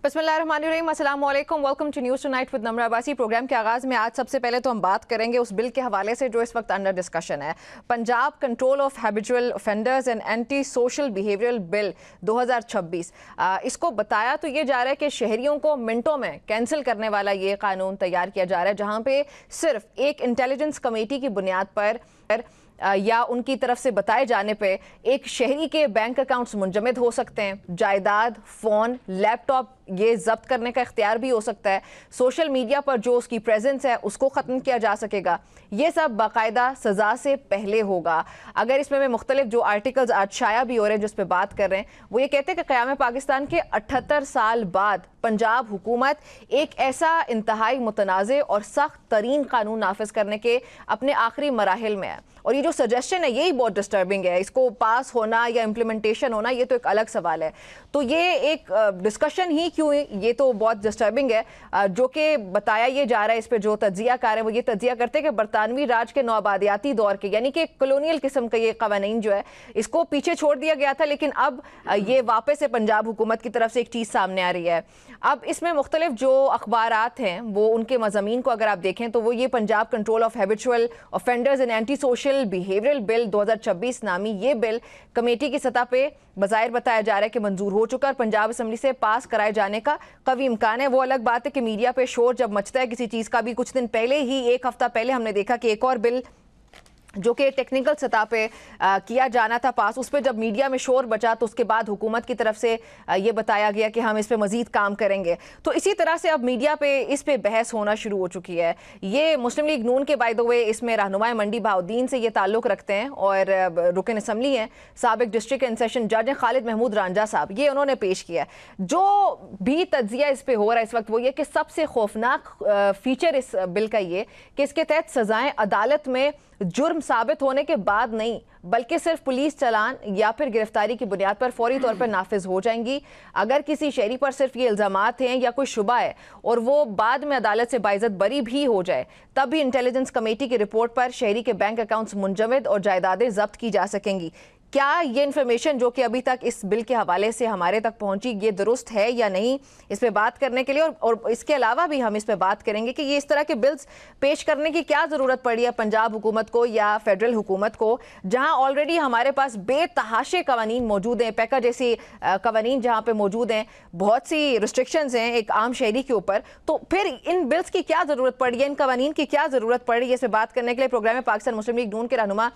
बिस्मिल्लाहिर्रहमानिर्रहीम, अस्सलाम वालेकुम, welcome to news tonight with Namra Abbasi. Programme के आगाज़ में आज सबसे पहले तो हम बात करेंगे उस बिल के हवाले से जो इस वक्त अंडर डिस्कशन है, Punjab control of habitual offenders and anti social behavioural bill 2026। इसको बताया तो ये जा रहा है कि शहरियों को मिनटों में कैंसिल करने वाला ये कानून तैयार किया जा रहा है, जहाँ पे सिर्फ एक इंटेलिजेंस कमेटी की बुनियाद पर या उनकी तरफ से बताए जाने पे एक शहरी के बैंक अकाउंट्स मुंजमद हो सकते हैं, जायदाद, फ़ोन, लैपटॉप ये जब्त करने का इख्तियार भी हो सकता है, सोशल मीडिया पर जो उसकी प्रेजेंस है उसको ख़त्म किया जा सकेगा। ये सब बाकायदा सज़ा से पहले होगा। अगर इसमें मैं मुख्तलिफ जो आर्टिकल्स आज शाया भी हो रहे हैं जिस पर बात कर रहे हैं, वो ये कहते हैं कि क़याम पाकिस्तान के 78 साल बाद पंजाब हुकूमत एक ऐसा इंतहाई मुतनाज़ और सख्त तरीन कानून नाफिज करने के अपने आखिरी मराहिल में है। और ये जो सजेशन है यही बहुत डिस्टर्बिंग है। इसको पास होना या इम्प्लीमेंटेशन होना ये तो एक अलग सवाल है। तो ये एक डिस्कशन ही क्यों है, ये तो बहुत डिस्टर्बिंग है। जो कि बताया ये जा रहा है, इस पर जो तज्जियाकार है वो ये तज्जिया करते हैं कि बरतानवी राज के नौआबादियाती दौर के यानी कि कॉलोनियल किस्म का ये कवानीन जो है इसको पीछे छोड़ दिया गया था, लेकिन अब ये वापस से पंजाब हुकूमत की तरफ से एक चीज़ सामने आ रही है। अब इसमें मुख्तलिफ जो अखबारात हैं वो उनके मज़ामीन को अगर आप देखें तो वो ये Punjab control of habitual offenders and anti social behavioural bill 2026 नामी ये बिल कमेटी की सतह पे बज़ाहिर बताया जा रहा है कि मंजूर हो चुका और पंजाब असम्बली से पास कराए जाने का कभी इम्कान है। वो अलग बात है कि मीडिया पे शोर जब मचता है किसी चीज़ का, भी कुछ दिन पहले ही, एक हफ्ता पहले हमने देखा कि एक और बिल जो कि टेक्निकल सतह पे किया जाना था पास, उस पर जब मीडिया में शोर बचा तो उसके बाद हुकूमत की तरफ से ये बताया गया कि हम इस पे मजीद काम करेंगे। तो इसी तरह से अब मीडिया पे इस पे बहस होना शुरू हो चुकी है। ये मुस्लिम लीग नून के बाय द वे इसमें रहनुमाए मंडी बहाउद्दीन से ये ताल्लुक़ रखते हैं और रुकन असम्बली हैं, साबिक डिस्ट्रिक्ट एंड सेशन जज हैं खालिद महमूद रांझा साहब, ये उन्होंने पेश किया है। जो भी तज्जिया इस पर हो रहा है इस वक्त वो ये कि सबसे खौफनाक फीचर इस बिल का ये कि इसके तहत सज़ाएँ अदालत में जुर्म साबित होने के बाद नहीं बल्कि सिर्फ पुलिस चलान या फिर गिरफ्तारी की बुनियाद पर फौरी तौर पर नाफिज हो जाएंगी। अगर किसी शहरी पर सिर्फ ये इल्ज़ामात हैं या कोई शुबा है और वो बाद में अदालत से बाइज्जत बरी भी हो जाए, तब भी इंटेलिजेंस कमेटी की रिपोर्ट पर शहरी के बैंक अकाउंट्स मुंजमद और जायदादें जब्त की जा सकेंगी। क्या ये इन्फॉर्मेशन जो कि अभी तक इस बिल के हवाले से हमारे तक पहुंची ये दुरुस्त है या नहीं, इस पे बात करने के लिए और इसके अलावा भी हम इस पे बात करेंगे कि ये इस तरह के बिल्स पेश करने की क्या ज़रूरत पड़ी है पंजाब हुकूमत को या फेडरल हुकूमत को, जहां ऑलरेडी हमारे पास बेतहाशे कवानीन मौजूद हैं, पैका जैसी कवानीन जहाँ पे मौजूद हैं, बहुत सी रिस्ट्रिक्शंस हैं एक आम शहरी के ऊपर। तो फिर इन बिल्स की क्या ज़रूरत पड़ी है, इन कवानीन की क्या ज़रूरत पड़ी है, इस पर बात करने के लिए प्रोग्राम में पाकिस्तान मुस्लिम लीग नून के रहनुमा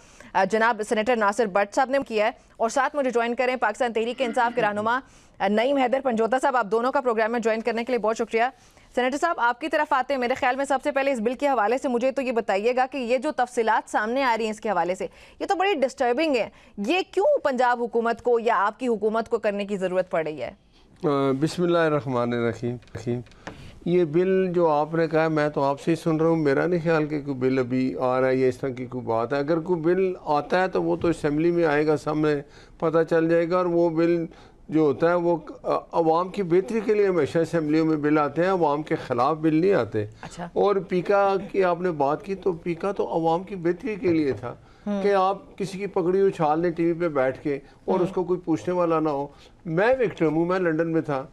जनाब सेनेटर नासिर भट्ट साहब ने किया है और साथ मुझे ज्वाइन करें पाकिस्तान तहरीक इंसाफ के रहनुमा नईम हैदर पंजोता साहब। आप दोनों का प्रोग्राम में ज्वाइन करने के लिए बहुत शुक्रिया। सेनेटर साहब आपकी तरफ आते हैं। मेरे ख्याल में सबसे पहले इस बिल के हवाले से मुझे तो ये बताइएगा कि ये जो तफसीलात सामने आ रही हैं इसके हवाले से ये तो बड़ी डिस्टर्बिंग है। ये क्यों पंजाब हुकूमत को या आपकी हुकूमत को करने की ज़रूरत पड़ रही है? बिस्मिल्लाहिर्रहमानिर्रहीम। ये बिल जो आपने कहा मैं तो आपसे ही सुन रहा हूँ, मेरा नहीं ख्याल कि कोई बिल अभी आ रहा है या इस तरह की कोई बात है। अगर कोई बिल आता है तो वो तो असेंबली में आएगा, सामने पता चल जाएगा। और वो बिल जो होता है वो अवाम की बेहतरी के लिए हमेशा असेंबलियों में बिल आते हैं, अवाम के ख़िलाफ़ बिल नहीं आते। अच्छा। और पीका की आपने बात की तो पीका तो अवाम की बेहतरी के लिए था कि आप किसी की पकड़ी उछाल लें टीवी पे बैठ के और उसको कोई पूछने वाला ना हो। मैं विक्टिम हूँ, मैं लंदन में था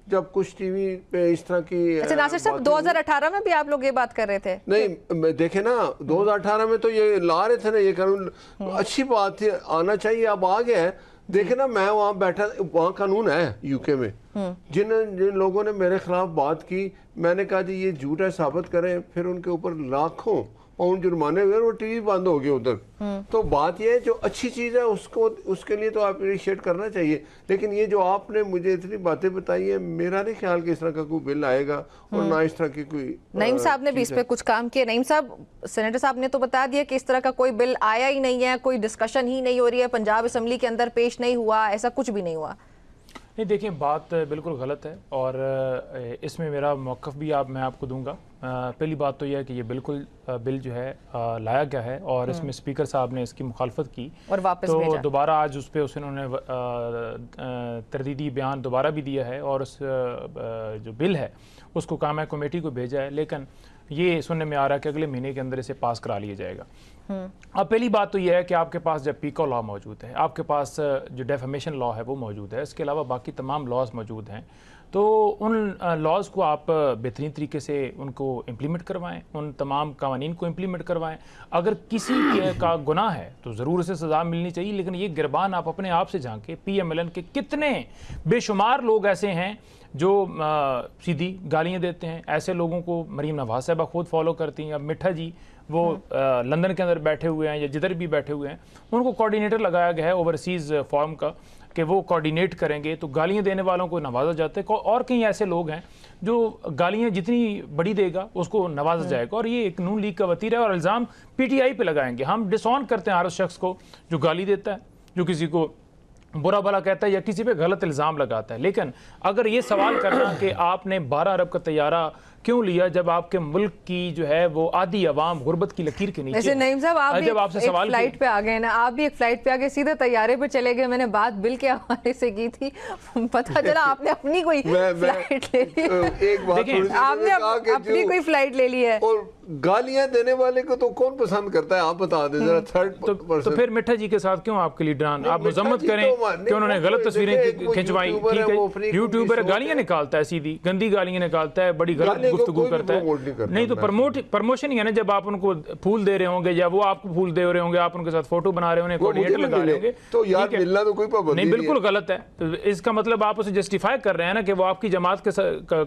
जब कुछ टीवी पे इस तरह की। अच्छा नासिर साहब 2018 में भी आप लोग ये बात कर रहे थे? नहीं देखे ना, 2018 में तो ये ला रहे थे ना ये कानून, अच्छी बात थी, आना चाहिए, अब आ गया है। देखे ना मैं वहाँ बैठा, वहाँ कानून है यूके में, जिन लोगों ने मेरे खिलाफ बात की मैंने कहा जी ये झूठ है साबित करें, फिर उनके ऊपर लाखों पाउंड जुर्माने हुए, वो टीवी बंद हो गए उधर। तो बात यह है जो अच्छी चीज़ है उसको उसके लिए तो अप्रिशिएट करना चाहिए। लेकिन ये जो आपने मुझे इतनी बातें बताई है, मेरा नहीं ख्याल कि इस तरह का कोई बिल आएगा और ना इस तरह की कोई। नईम साहब ने भी इस पे कुछ काम किया। नईम साहब, सेनेटर साहब ने तो बता दिया कि इस तरह का कोई बिल आया ही नहीं है, कोई डिस्कशन ही नहीं हो रही है, पंजाब असम्बली के अंदर पेश नहीं हुआ, ऐसा कुछ भी नहीं हुआ। नहीं देखिए, बात बिल्कुल गलत है और इसमें मेरा मौक़िफ़ भी मैं आपको दूंगा। पहली बात तो यह है कि ये बिल्कुल बिल जो है लाया गया है और इसमें स्पीकर साहब ने इसकी मुखालफत की और वापस तो भेजा। दोबारा आज उस पर उन्होंने तरदीदी बयान दोबारा भी दिया है और उस जो बिल है उसको काम है कमेटी को भेजा है, लेकिन ये सुनने में आ रहा है कि अगले महीने के अंदर इसे पास करा लिया जाएगा। अब पहली बात तो यह है कि आपके पास जब पीको लॉ मौजूद है, आपके पास जो डेफेमेशन लॉ है वो मौजूद है, इसके अलावा बाकी तमाम लॉज मौजूद हैं तो उन लॉज को आप बेहतरीन तरीके से उनको इम्प्लीमेंट करवाएं, उन तमाम कानून को इम्प्लीमेंट करवाएं। अगर किसी का गुनाह है तो ज़रूर उसे सज़ा मिलनी चाहिए, लेकिन ये गिरबान आप अपने आप से झांके। PMLN के कितने बेशुमार लोग ऐसे हैं जो सीधी गालियाँ देते हैं। ऐसे लोगों को मरीम नवाज साहबा खुद फॉलो करती हैं। अब मिठा जी वो लंदन के अंदर बैठे हुए हैं या जिधर भी बैठे हुए हैं, उनको कोऑर्डिनेटर लगाया गया है ओवरसीज़ फॉर्म का कि वो कोऑर्डिनेट करेंगे। तो गालियाँ देने वालों को नवाजा जाता है, और कई ऐसे लोग हैं जो गालियाँ जितनी बड़ी देगा उसको नवाजा जाएगा। और ये एक नून लीग का वतीरा है और इल्ज़ाम PTI पे लगाएंगे। हम डिसऑन करते हैं हर उस शख्स को जो गाली देता है, जो किसी को बुरा भला कहता है या किसी पे गलत इल्ज़ाम लगाता है। लेकिन अगर ये सवाल करना कि आपने 12 अरब का तैयारा क्यों लिया जब आपके मुल्क की जो है वो आधी आवाम गुर्बत की लकीर के नीचे। वैसे नईम साहब, आप जब आपसे सवाल फ्लाइट पे आ गए ना, आप भी एक फ्लाइट पे आके सीधे तैयारे पे चले गए। मैंने बात बिल के हवाले से की थी, पता चला आपने अपनी कोई फ्लाइट ले ली। एक बात आपने अपनी कोई फ्लाइट ले ली है। और गालियां देने वाले को तो कौन पसंद करता है, आप बता दें जरा। थर्ड तो फिर मिठा जी के साथ क्यों आपके लीडरान आप मजम्मत करें कि उन्होंने गलत तस्वीरें खिंचवाई? ठीक है, यूट्यूबर गालियां निकालता है, सीधी गंदी गालियां निकालता है, बड़ी गलत गुफ्तगू करता है। नहीं तो प्रमोशन ही है ना। जब आप उनको फूल दे रहे होंगे या वो आपको फूल दे रहे होंगे, आप उनके साथ फोटो बना रहे होंगे, कोऑर्डिनेटर लगा रहे होंगे, तो यार मिलना तो कोई पाबंदी नहीं, बिल्कुल गलत है। तो इसका मतलब आप उसे जस्टिफाई कर रहे हैं ना कि वो आपकी जमात के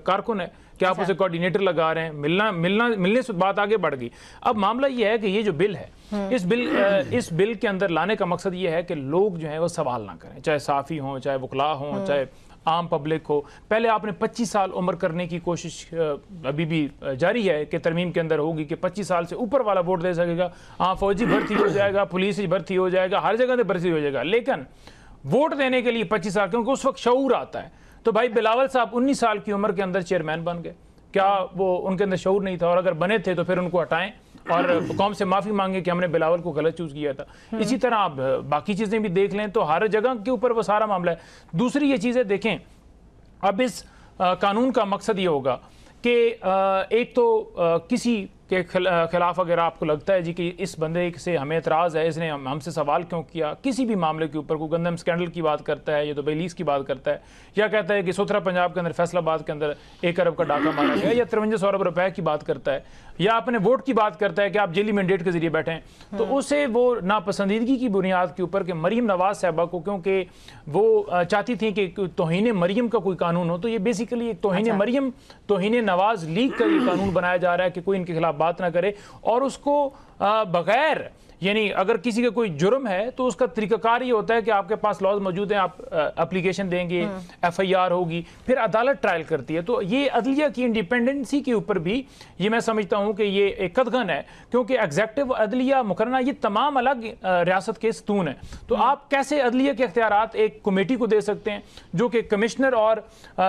कारकुन है कि आप उसे कोऑर्डिनेटर लगा रहे हैं। मिलने से बात आगे बढ़ गई। अब मामला ये है कि ये जो बिल है, इस बिल के अंदर लाने का मकसद ये है कि लोग जो है वो सवाल ना करें, चाहे साफ़ी हों, चाहे वकला हों, चाहे आम पब्लिक हो। पहले आपने 25 साल उम्र करने की कोशिश अभी भी जारी है कि तरमीम के अंदर होगी कि 25 साल से ऊपर वाला वोट दे सकेगा। हाँ, फौजी भर्ती हो जाएगा, पुलिस भर्ती हो जाएगा, हर जगह से भर्ती हो जाएगा, लेकिन वोट देने के लिए 25 साल, क्योंकि उस वक्त शऊर आता है। तो भाई बिलावल साहब 19 साल की उम्र के अंदर चेयरमैन बन गए, क्या वो उनके अंदर शऊर नहीं था? और अगर बने थे तो फिर उनको हटाएं और कौम से माफ़ी मांगे कि हमने बिलावल को गलत चूज़ किया था। इसी तरह आप बाकी चीज़ें भी देख लें तो हर जगह के ऊपर वो सारा मामला है। दूसरी ये चीज़ें देखें, अब इस कानून का मकसद ये होगा कि एक तो किसी के खिलाफ अगर आपको लगता है जी कि इस बंदे से हमें एतराज़ है, इसने हमसे सवाल क्यों किया, किसी भी मामले के ऊपर, कोई गंदम स्कैंडल की बात करता है या दुबई लीज की बात करता है, या कहता है कि सोथरा पंजाब के अंदर फैसलाबाद के अंदर 1 अरब का डाका मारा गया, या 5300 अरब रुपए की बात करता है, या अपने वोट की बात करता है कि आप जेली मैंडेट के जरिए बैठे हैं, तो उसे वो नापसंदीदगी की बुनियाद के ऊपर कि मरीम नवाज साहबा को, क्योंकि वो चाहती थी कि तौहीन मरीम का कोई कानून हो, तो ये बेसिकली एक तौहीन मरीम, तौहीन नवाज लीग का ये कानून बनाया जा रहा है कि कोई इनके खिलाफ बात ना करे। और उसको बगैर, यानी अगर किसी का कोई जुर्म है तो उसका तरीकाकार ये होता है कि आपके पास लॉज मौजूद हैं, आप एप्लीकेशन देंगे, FIR होगी, फिर अदालत ट्रायल करती है। तो ये अदलिया की इंडिपेंडेंसी के ऊपर भी ये मैं समझता हूँ कि ये एक कदगन है, क्योंकि एग्जेक्टिव, अदलिया, मुकर्रना, ये तमाम अलग रियासत के सतून है। तो आप कैसे अदलिया के इख्तियारात एक कमेटी को दे सकते हैं जो कि कमिश्नर और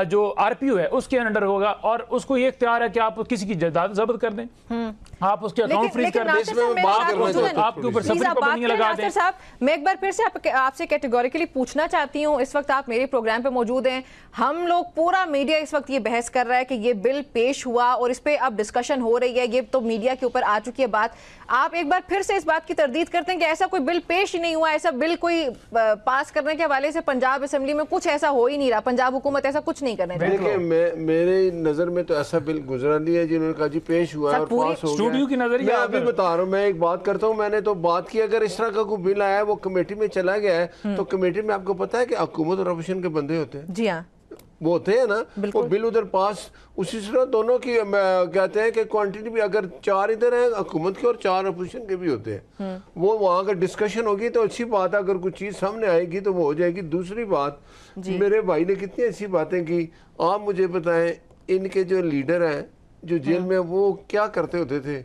जो RPO है उसके अंडर होगा, और उसको ये इख्तियार है कि आप किसी की जायदाद जब्त कर दें, आप उसके अकाउंट फ्रीज कर दें, आपके ऊपर सफरी पाबंदियां लगा दें। साहब, मैं एक बार फिर से आपसे कैटेगोरिकली पूछना चाहती हूँ, इस वक्त आप मेरे प्रोग्राम पे मौजूद हैं, हम लोग पूरा मीडिया इस वक्त ये बहस कर रहा है कि ये बिल पेश हुआ और इस पे अब डिस्कशन हो रही है, ये तो मीडिया के ऊपर आ चुकी है बात। आप एक बार फिर से इस बात की तरदीद करते हैं कि ऐसा कोई बिल पेश ही नहीं हुआ, ऐसा बिल कोई पास करने के हवाले से पंजाब असेंबली में कुछ ऐसा हो ही नहीं रहा, पंजाब हुकूमत ऐसा कुछ नहीं करने रही। देखिए, मेरे नजर में तो ऐसा बिल गुजरा नहीं है जिन्होंने कहा जी पेश हुआ और पास हो गया। की नजर मैं अभी बता रहा हूँ, मैं एक बात करता हूँ, मैंने तो बात की, अगर इस तरह का कोई बिल आया है वो कमेटी में चला गया है, तो कमेटी में आपको पता है कि हुकूमत और अपोजिशन के बंदे होते हैं। जी हाँ, वो होते हैं ना, वो बिल उधर पास, उसी तरह दोनों की कहते हैं कि क्वांटिटी भी, अगर 4 इधर है हुकूमत के और 4 अपोजिशन के भी होते हैं, वो वहाँ का डिस्कशन होगी तो अच्छी बात है, अगर कुछ चीज़ सामने आएगी तो वो हो जाएगी। दूसरी बात, मेरे भाई ने कितनी अच्छी बातें की। आप मुझे बताएं, इनके जो लीडर हैं जो जेल में, वो क्या करते होते थे?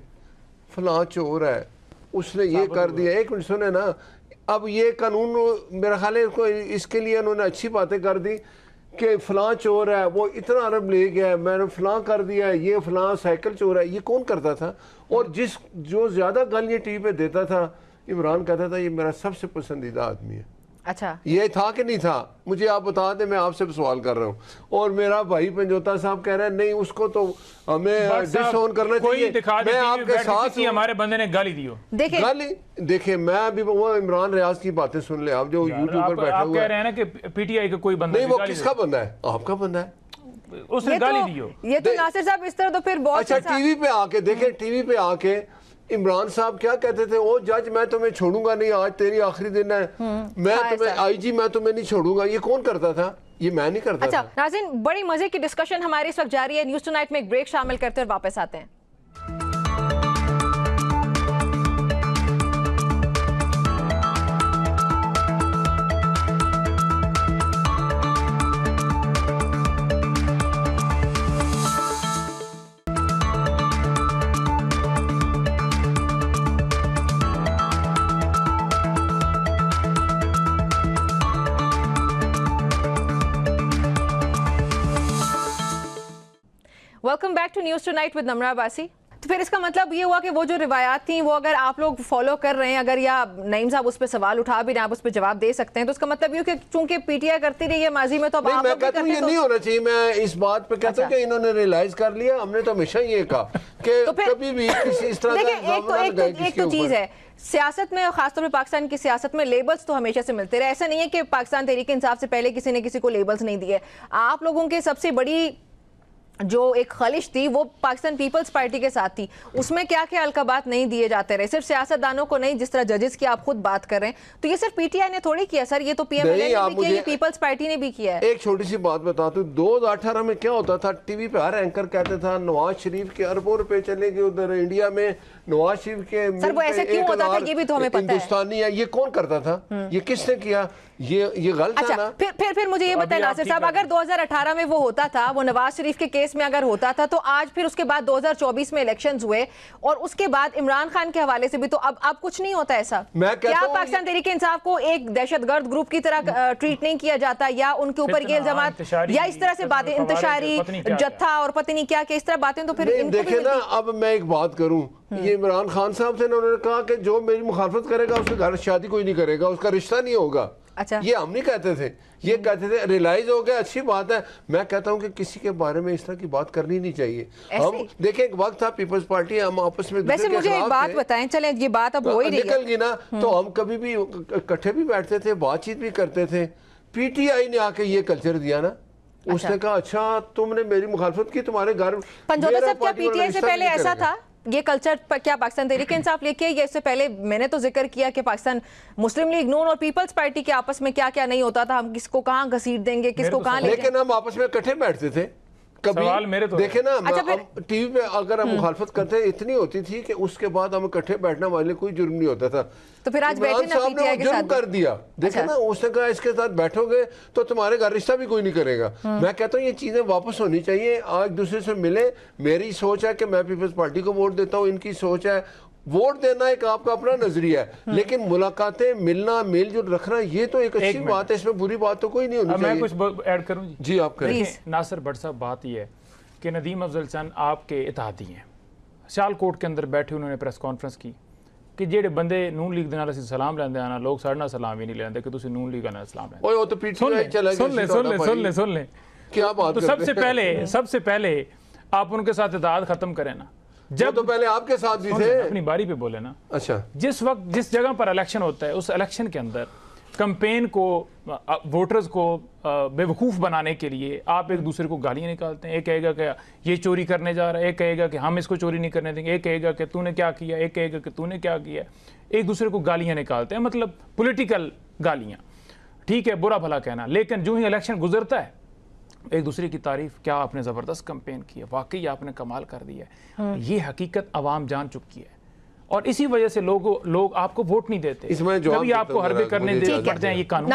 फलां चोर है, उसने ये कर दिया। एक मिनट सुने ना, अब ये कानून मेरा ख्याल है इसके लिए उन्होंने अच्छी बातें कर दी कि फलां चोर है, वो इतना अरब ले गया है, मैंने फलां कर दिया है, ये फलां साइकिल चोर है। ये कौन करता था? और जो ज्यादा गालियां टीवी पे देता था, इमरान कहता था ये मेरा सबसे पसंदीदा आदमी है। अच्छा, ये था कि नहीं था? मुझे आप बता दें, मैं आपसे सवाल कर रहा हूँ। और मेरा भाई पंजोता साहब कह रहा है नहीं, उसको तो हमें डिसऑन करना चाहिए। मैं आपके साथ, हमारे बंदे ने गाली दी हो, देखिए मैं अभी वो इमरान रियाज की बातें सुन ले, आप जो यूट्यूब पर बैठा हुआ है। कह रहे हैं ना कि PTI का कोई बंदा नहीं, वो किसका बंदा है? आपका बंदा है। उसने गाली दी हो। ये तो नासिर साहब इस तरह तो फिर बहुत अच्छा टीवी पे आके देखें, टीवी पे आके इमरान साहब क्या कहते थे, ओ जज मैं तुम्हें छोड़ूंगा नहीं, आज तेरी आखिरी दिन है, मैं तुम्हें आईजी मैं तुम्हें नहीं छोड़ूंगा। ये कौन करता था? ये मैं नहीं करता अच्छा था। नाज़रीन, बड़ी मजे की डिस्कशन हमारी इस वक्त जारी है। न्यूज़ टुनाइट में एक ब्रेक शामिल करते हैं और वापस आते हैं। Welcome back to news tonight with Namra Abbasi. तो फिर इसका मतलब ये हुआ कि वो जो रिवायात थी वो अगर आप लोग फॉलो कर रहे हैं, अगर या नईम साहब उस पर सवाल उठा भी रहे हैं, आप उस पर जवाब दे सकते हैं, तो उसका मतलब ये कि चूंकि पीटीआई करती रही है माजी में, तो अब आप मैं लोग भी कहता हूँ करते ये तो नहीं होना चाहिए। मैं इस बात पे कहता हूँ कि इन्होंने रियलाइज कर लिया। हमने तो हमेशा ये कहा कि तो फिर कभी भी किसी इस तरह का देखिए, इल्जाम ना लगाए एक किसके तो चीज ऊपर। है सियासत में, खासतौर पर पाकिस्तान की सियासत में लेबल्स तो हमेशा से मिलते रहे। ऐसा नहीं है कि पाकिस्तान तहरीक इंसाफ से पहले किसी ने किसी को लेबल्स नहीं दिए। आप लोगों के सबसे बड़ी जो एक खलिश थी वो पाकिस्तान पीपल्स पार्टी के साथ थी, उसमें क्या क्या अलकाबात नहीं दिए जाते रहे, सिर्फ सियासतदानों को नहीं, जिस तरह जजेस की आप खुद बात कर रहे हैं। तो ये सिर्फ पीटीआई ने थोड़ी किया सर, ये तो पीएमएल ने भी किया, ये पीपल्स पार्टी ने भी किया है। एक छोटी सी बात बताता हूँ, 2018 में क्या होता था, टीवी पे हर एंकर कहते था नवाज शरीफ के अरबों रुपए चले गए उधर इंडिया में, नवाज शरीफ के सर वो ऐसे क्यों होता था ये भी तो हमें पता है। हिंदुस्तानी है, ये कौन करता था? ये किसने किया? ये गलत है ना। फिर मुझे ये बताएं नासिर साहब, अगर 2018 में वो होता था, वो नवाज शरीफ के केस में अगर होता था, तो आज फिर उसके बाद 2024 में इलेक्शंस हुए और उसके बाद इमरान खान के हवाले से भी तो अब कुछ नहीं होता ऐसा। क्या पाकिस्तान तहरीक इंसाफ को एक दहशतगर्द ग्रुप की तरह ट्रीट नहीं किया जाता, या उनके ऊपर ये इल्जामात या इस तरह से बातें, इंतशारी जत्था और पता नहीं क्या क्या इस तरह बातें, तो फिर देखे ना। अब मैं एक बात करूं, ये इमरान खान साहब थे, उन्होंने कहा कि जो मेरी मुखालफत करेगा उसके घर शादी कोई नहीं करेगा, उसका रिश्ता नहीं होगा। अच्छा, ये हम नहीं कहते थे, ये कहते थे रियलाइज हो गया, अच्छी बात है। मैं कहता हूं कि किसी के बारे में इस तरह की बात करनी नहीं चाहिए। हम देखें, एक वक्त था पीपल्स पार्टी, हम आपस में वैसे मुझे एक बात बताएं, चलें ये बात अब हो ही रही है, निकल गई ना, तो हम कभी भी इकट्ठे भी बैठते थे, बातचीत भी करते थे। पीटीआई ने आके ये कल्चर दिया ना, उसने कहा अच्छा तुमने मेरी मुखालफत की, तुम्हारे घर पंजोदा साहब क्या पीटीआई से पहले ऐसा था? ये कल्चर क्या पाकिस्तान तहरीक इंसाफ लेके, या इससे पहले मैंने तो जिक्र किया कि पाकिस्तान मुस्लिम लीग नून और पीपल्स पार्टी के आपस में क्या क्या नहीं होता था, हम किसको कहाँ घसीट देंगे, किसको कहाँ ले, लेकिन हम आपस में इकट्ठे बैठते थे। कभी मेरे तो देखे ना, टीवी पे अगर हम मुखालफत करते इतनी होती थी कि उसके बाद हम इकट्ठे बैठने वाले कोई जुर्म नहीं होता था। तो फिर आज बैठे ना पीटीआई के साथ कर दिया, देखे ना, उसने कहा इसके साथ बैठोगे तो तुम्हारे घर रिश्ता भी कोई नहीं करेगा। मैं कहता हूँ ये चीजें वापस होनी चाहिए, एक दूसरे से मिले। मेरी सोच है कि मैं पीपल्स पार्टी को वोट देता हूँ, इनकी सोच है वोट देना एक आपका अपना नजरिया है, लेकिन मुलाकातें, मिलना, मेलजोल रखना, ये तो एक अच्छी बात है, इसमें बुरी बात तो कोई नहीं होनी चाहिए। मैं कुछ ऐड करूं जी आप करें। नासिर भट्ट साहब, बात ये है कि नदीम अफजल चंद आपके इत्तेहादी हैं, सियालकोट के अंदर बैठे उन्होंने प्रेस कॉन्फ्रेंस की कि जेडे बंदे नून लीग दे नाल असीं सलाम लैंदे आना, लोग साडे नाल सलाम ही नहीं लैंदे कि तुसीं नून लीग नाल सलाम लैंदे। ओए वो तो पीटीआई चला गया। सुन ले क्या बात। तो सबसे पहले आप उनके साथ इत्तेहाद खत्म करें ना, जब तो पहले आपके साथ भी थे, अपनी बारी पे बोले ना। अच्छा, जिस वक्त जिस जगह पर इलेक्शन होता है, उस इलेक्शन के अंदर कैंपेन को, वोटर्स को बेवकूफ़ बनाने के लिए आप एक दूसरे को गालियाँ निकालते हैं। एक कहेगा कि ये चोरी करने जा रहा है, एक कहेगा कि हम इसको चोरी नहीं करने देंगे, एक कहेगा कि तूने क्या किया, एक कहेगा कि तूने क्या किया। एक दूसरे को गालियाँ निकालते हैं, मतलब पॉलिटिकल गालियाँ। ठीक है, बुरा भला कहना, लेकिन जो ही इलेक्शन गुजरता है एक दूसरे की तारीफ, क्या आपने ज़बरदस्त कैंपेन की है, वाकई आपने कमाल कर दिया है। ये हकीकत आवाम जान चुकी है और इसी वजह से लोग आपको वोट नहीं देते। कभी आपको हरबे करने पड़ते हैं, ये कानून,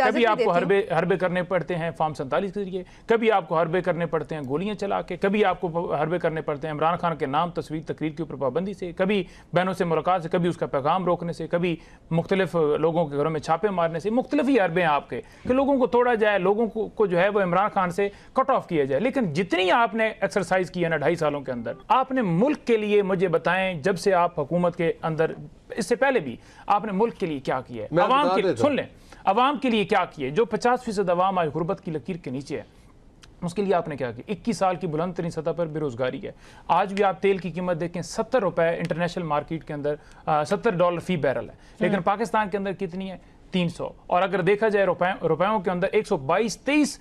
कभी आपको हरबे करने पड़ते हैं फॉर्म 47 के जरिए, कभी आपको हरबे करने पड़ते हैं गोलियां चला के, कभी आपको हरबे करने पड़ते हैं इमरान खान के नाम, तस्वीर, तकरीर के ऊपर पाबंदी से, कभी बहनों से मुलाकात से, कभी उसका पैगाम रोकने से, कभी मुख्तलिफ लोगों के घरों में छापे मारने से। मुख्तलिफ ही हरबे हैं आपके कि लोगों को तोड़ा जाए, लोगों को जो है वो इमरान खान से कट ऑफ किया जाए। लेकिन जितनी आपने एक्सरसाइज की है ना 2.5 सालों के अंदर, आपने मुल्क के लिए, मुझे बताएं, जब से आप हुकूमत के अंदर, इससे पहले भी आपने मुल्क के लिए क्या किया है, अवाम के, सुन लें, अवाम के लिए क्या किया है। जो 50% अवाम आज गुर्बत की लकीर के नीचे है, उसके लिए आपने क्या किया। 21 साल की बुलंद तरीन सतह पर बेरोजगारी है। आज भी आप तेल की कीमत देखें, 70 रुपए इंटरनेशनल मार्केट के अंदर, $70 फी बैरल है, लेकिन पाकिस्तान के अंदर कितनी है, 300, और अगर देखा जाए रुपयों के अंदर 122-23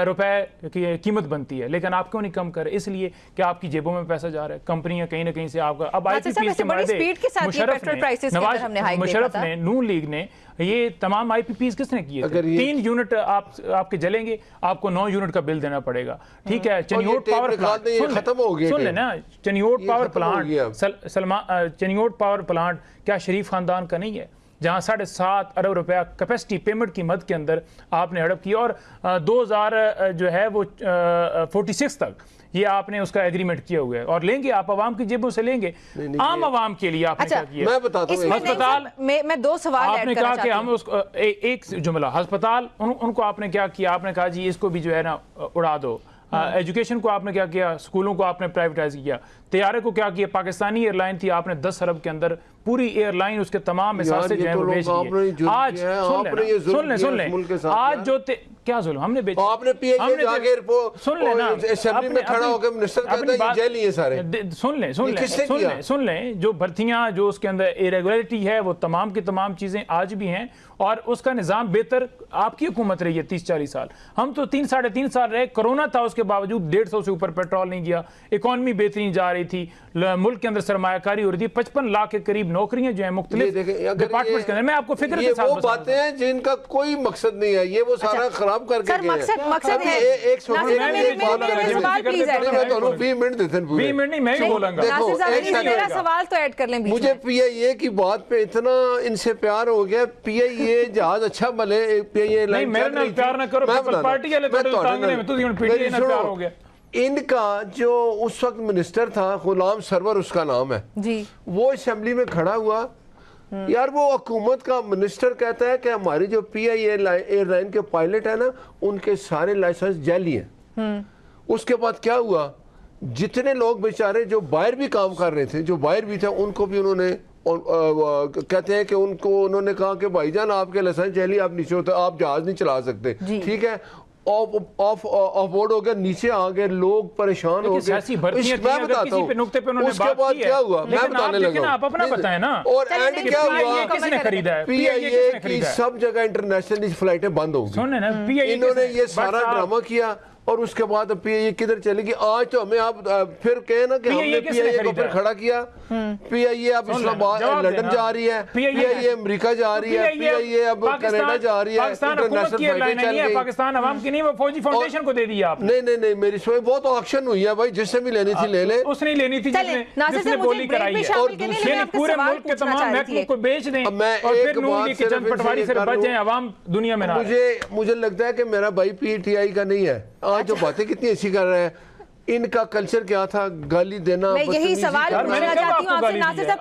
रुपए की कीमत बनती है, लेकिन आप क्यों नहीं कम कर? इसलिए कि आपकी जेबों में पैसा जा रहा है, कंपनियां कहीं ना कहीं से आपका। अब IPPs के मामले मुशर्रफ ने, नून लीग ने, ये तमाम IPPs किसने किए थे? 3 यूनिट आपके जलेंगे, आपको 9 यूनिट का बिल देना पड़ेगा। ठीक है, चनियोट पावर प्लांट खत्म हो गया, सुन लेना, Chiniot power plant, Chiniot power plant क्या शरीफ खानदान का नहीं है, जहां 7.5 अरब रुपया कैपेसिटी पेमेंट की मद के अंदर आपने हड़प की, और 2000 जो है वो 46 तक ये आपने उसका एग्रीमेंट किया हुआ है, और लेंगे आप आवाम की जेबों से लेंगे, आम आवाम के लिए आपने क्या किया? मैं बताता हूं, अस्पताल मैं 2 सवाल आपने कहा कि हम उसको एक जुमला, अस्पताल उनको आपने क्या किया? आपने कहा जी इसको भी जो है ना उड़ा दो। एजुकेशन को आपने क्या किया? स्कूलों को आपने प्राइवेटाइज किया। तैयारे को क्या किया? पाकिस्तानी एयरलाइन थी, आपने 10 अरब के अंदर पूरी एयरलाइन उसके तमाम हिसाब जो है वो बेच दिए। आज सुन ले आज जो क्या जुल्म हमने बेचा, आपने सुन लेना, असेंबली में खड़ा होकर मिनिस्टर कहता है ये जेल ही है सारे। सुन ले जो भर्तियां, जो उसके अंदर इरेगुलरिटी है, वो तमाम की तमाम चीजें आज भी हैं, और उसका निजाम बेहतर आपकी हुकूमत रही है 30-40 साल। हम तो 3-3.5 साल रहे, कोरोना था, उसके बावजूद 150 से ऊपर पेट्रोल नहीं गया, इकॉनमी बेहतरीन जा रही थी, मुल्क के अंदर सरमायाकारी हो रही थी, 55 लाख के करीब नौकरियां जो है मुख्तलिफ डिपार्टमेंट्स के अंदर। मैं आपको फिक्र के साथ वो बातें हैं जिनका कोई मकसद नहीं है, ये वो सारा खराब करके गए हैं। मकसद है एक 20 मिनट देते हैं, 20 मिनट नहीं, मैं ही बोलूंगा। मेरा सवाल तो ऐड कर लें। मुझे PIA की बात पे इतना इनसे प्यार हो गया। PIA जहाज अच्छा भले, PIA नहीं, मेरे नाल प्यार ना करो, पार्टी वाले प्यार हो गया। इनका जो उस वक्त मिनिस्टर था, गुलाम सरवर उसका नाम है जी, वो असेंबली में खड़ा हुआ, यार वो हुकूमत का मिनिस्टर कहता है कि हमारी जो PIA एयरलाइन के पायलट है ना, उनके सारे लाइसेंस जाली हैं। उसके बाद क्या हुआ, जितने लोग बेचारे जो बाहर भी काम कर रहे थे, जो बाहर भी थे, उनको भी उन्होंने कहते हैं कि उनको उन्होंने कहा कि भाईजान आपके लाइसेंस जाली, आप नीचे होते, आप जहाज नहीं चला सकते। ठीक है, ऑफ बोर्ड हो गया, नीचे आ गए, लोग परेशान हो गए। मैं बताता हूँ उसके बाद क्या हुआ, मैं बताने लगा। आप अपना बताएं ना। और एंड क्या हुआ, किसने खरीदा है? PIA की सब जगह इंटरनेशनल फ्लाइटें बंद हो गई। इन्होंने ये सारा ड्रामा किया, और उसके बाद PIA किधर चलेगी? आज तो हमें आप फिर कहे ना कि हमने PIA को फिर खड़ा किया। PIA अब इस्लामाबाद, लंदन जा रही है, PIA अमेरिका जा रही है, PIA अब कनाडा जा रही है, इंटरनेशनल फ्लाइटें चल रही। पाकिस्तान अवाम की नहीं, वो फौजी फाउंडेशन को दे दी आप। नहीं, मेरी सोच बहुत ऑक्शन हुई है भाई, जिससे भी लेनी थी ले ले। उसने लेनी थी जिसने बोली कराई है, और दूसरे पूरे मुल्क के तमाम महकमों को बेच दें, और फिर नून लीग की चंद पटवारी से बच जाएं, अवाम दुनिया में ना। मुझे लगता है कि मेरा भाई PTI का नहीं है। आज जो बातें कितनी अच्छी कर रहे हैं, इनका कल्चर क्या था? गाली देना। मैं यही सवाल पूछना चाहती हूं आपसे, नासिर साहब,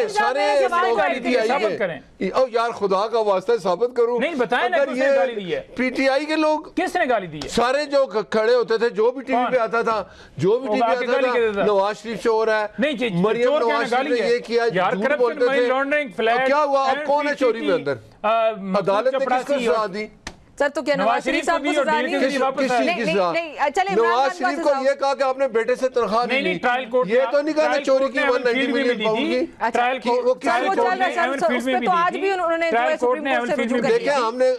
सारे गाली दी आई है। यार खुदा का वास्ता साबित करूं, नहीं बताएं ना किसने गाली दी है? PTI के लोग। किसने गाली दी है? सारे जो खड़े होते थे, जो भी टीवी पे आता था, नवाज शरीफ चोर है, मरियम नवाज शरीफ ने ये किया, झूठ बोलते थे। क्या हुआ? अब कौन है चोरी में अंदर? अदालत ने किसको सजा दी? सर तो क्या नवाज शरीफ साहब को सजा नहीं? नवाज शरीफ को ये कहा कि आपने बेटे से तनख्वाह नहीं ली, ट्रायल कोर्ट ये तो नहीं कहा 190 मिलियन पाउंड की। ट्रायल कोर्ट तो आज भी उन्होंने देखे, हमने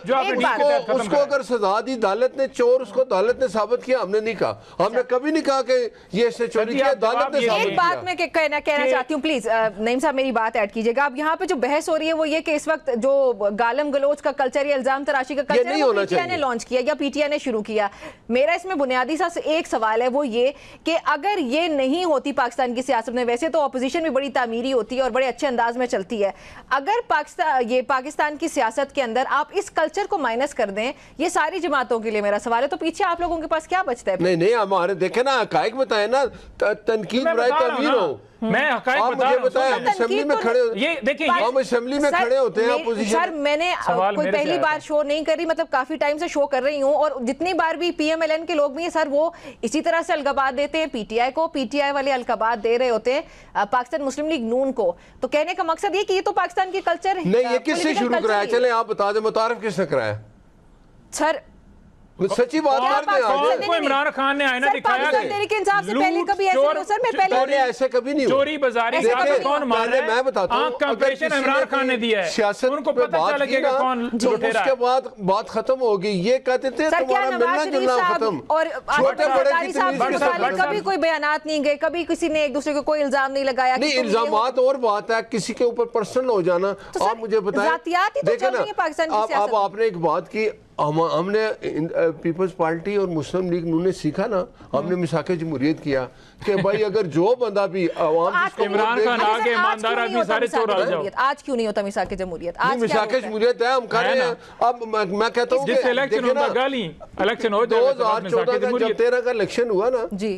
उसको अगर सजा दी अदालत ने, चोर उसको अदालत ने साबित किया, हमने नहीं कहा। हमने कभी नहीं कहा कि ये इसने चोरी किया, अदालत ने साबित किया। एक बात मैं कहना चाहती हूँ, प्लीज नईम साहब मेरी बात ऐड कीजिएगा। अब यहाँ पे जो बहस हो रही है वो ये कि इस वक्त जो गालम गलोच का कल्चर या इल्जाम तराशी का कल्चर PTI ने लॉन्च किया या PTI ने शुरू किया। मेरा इसमें बुनियादी सा एक सवाल है, वो ये कि अगर ये नहीं होती पाकिस्तान की सियासत में, वैसे तो ऑपोजिशन भी बड़ी तामीरी होती है और बड़े अच्छे अंदाज में चलती है, अगर पाकिस्तान की सियासत के अंदर आप इस कल्चर को माइनस कर दें, ये सारी जमातों के लिए मेरा सवाल है, तो पीछे आप लोगों के पास क्या बचता है? नहीं हमारे देखे ना, हकायक बताए ना, तनकीद बराए तमीर हो। मैं हकायक बता रहा हूं। असेंबली में खड़े, ये देखिए, हम असेंबली में खड़े होते हैं अपोजिशन। सर मैंने कोई पहली बार शो नहीं कर रही, मतलब काफी टाइम से शो कर रही हूं, और जितनी बार भी PMLN के लोग भी हैं सर, वो इसी तरह से अलगाबाद देते हैं PTI को, PTI वाले अलगाबाद दे रहे होते हैं पाकिस्तान मुस्लिम लीग नून को। तो कहने का मकसद ये कि ये तो पाकिस्तान की कल्चर नहीं, ये किससे शुरू कराया? चले आप बता दें, मुतारिफ किसने कराया? सर सच्ची बात करते हैं कौन आज। को इमरान खान ने आईना दिखाया पाकिस्तान तहरीक इंसाफ से पहले कभी ऐसे नहीं हो सर, मैं पहले ऐसे कभी नहीं हुआ। चोरी बाजारी ऐसे ज्यादा कभी कौन मार रहा है? मैं बताता हूं, आंख का अगर ऑपरेशन किसी इमरान खान ने दिया है, सियासत उनको पे पता बात क्या की लगेगा ना, कौन तो लुटेरा उसके है। बाद बात खत्म होगी। ये कहते थे सर क्या तुम्हारा नवाज मिलना शरीफ जुलना साहब खत्म, और छोटे बड़े आसिफ की साहब तमीज के के साथ साथ खत्म। कभी कोई बयानात नहीं गए, कभी किसी ने एक दूसरे को कोई इल्जाम नहीं लगाया नहीं, इल्जामात और बात है, किसी के ऊपर पर्सनल हो जाना। तो आप मुझे बताएं, जातियात ही तो देखें चल रही है पाकिस्तान की आप सियासत। आपने एक बात की, हमने पीपल्स पार्टी और मुस्लिम लीग ने सीखा ना, हमने मिसाके जमहूरियत किया कि भाई अगर जो बंदा भी आवाम जिसको इमरान वोट खान देगी- आगे ईमानदार आदमी सारे चोर आ जाओ। आज क्यों नहीं होता मिसाके जमहूरियत? नहीं, आज क्या मिसाके होता है? जमहूरियत है, हम कर है रहे ना। हैं। अब मैं कहता हूँ जिससे इलेक्शन होता गाली इलेक्शन हो जाए 2014 का जब 13 का इलेक्शन हुआ ना, जी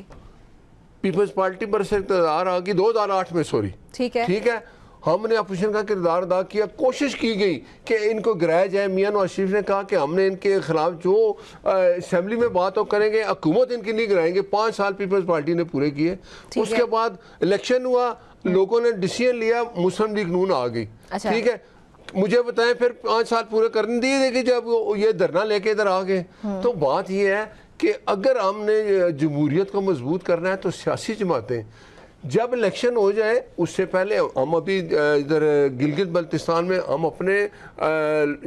पीपल्स पार्टी पर से इक़्तिदार आ गई 2008 में, सॉरी ठीक है। ठीक है, हमने अपोजिशन का किरदार अदा किया, कोशिश की गई कि इनको गिराया जाए। मियां नवाज शरीफ ने कहा कि हमने इनके खिलाफ जो असेंबली में बात तो करेंगे, हुकूमत इनकी नहीं गिराएंगे। 5 साल पीपल्स पार्टी ने पूरे किए। उसके बाद इलेक्शन हुआ, लोगों ने डिसीजन लिया, मुस्लिम लीग नून आ गई। अच्छा। ठीक है, मुझे बताएं फिर 5 साल पूरे करने दिए थे कि जब ये धरना लेके इधर आ गए। तो बात ये है कि अगर हमने जमहूरियत को मजबूत करना है तो सियासी जमातें जब इलेक्शन हो जाए उससे पहले, हम अभी इधर गिलगित बल्तिस्तान में हम अपने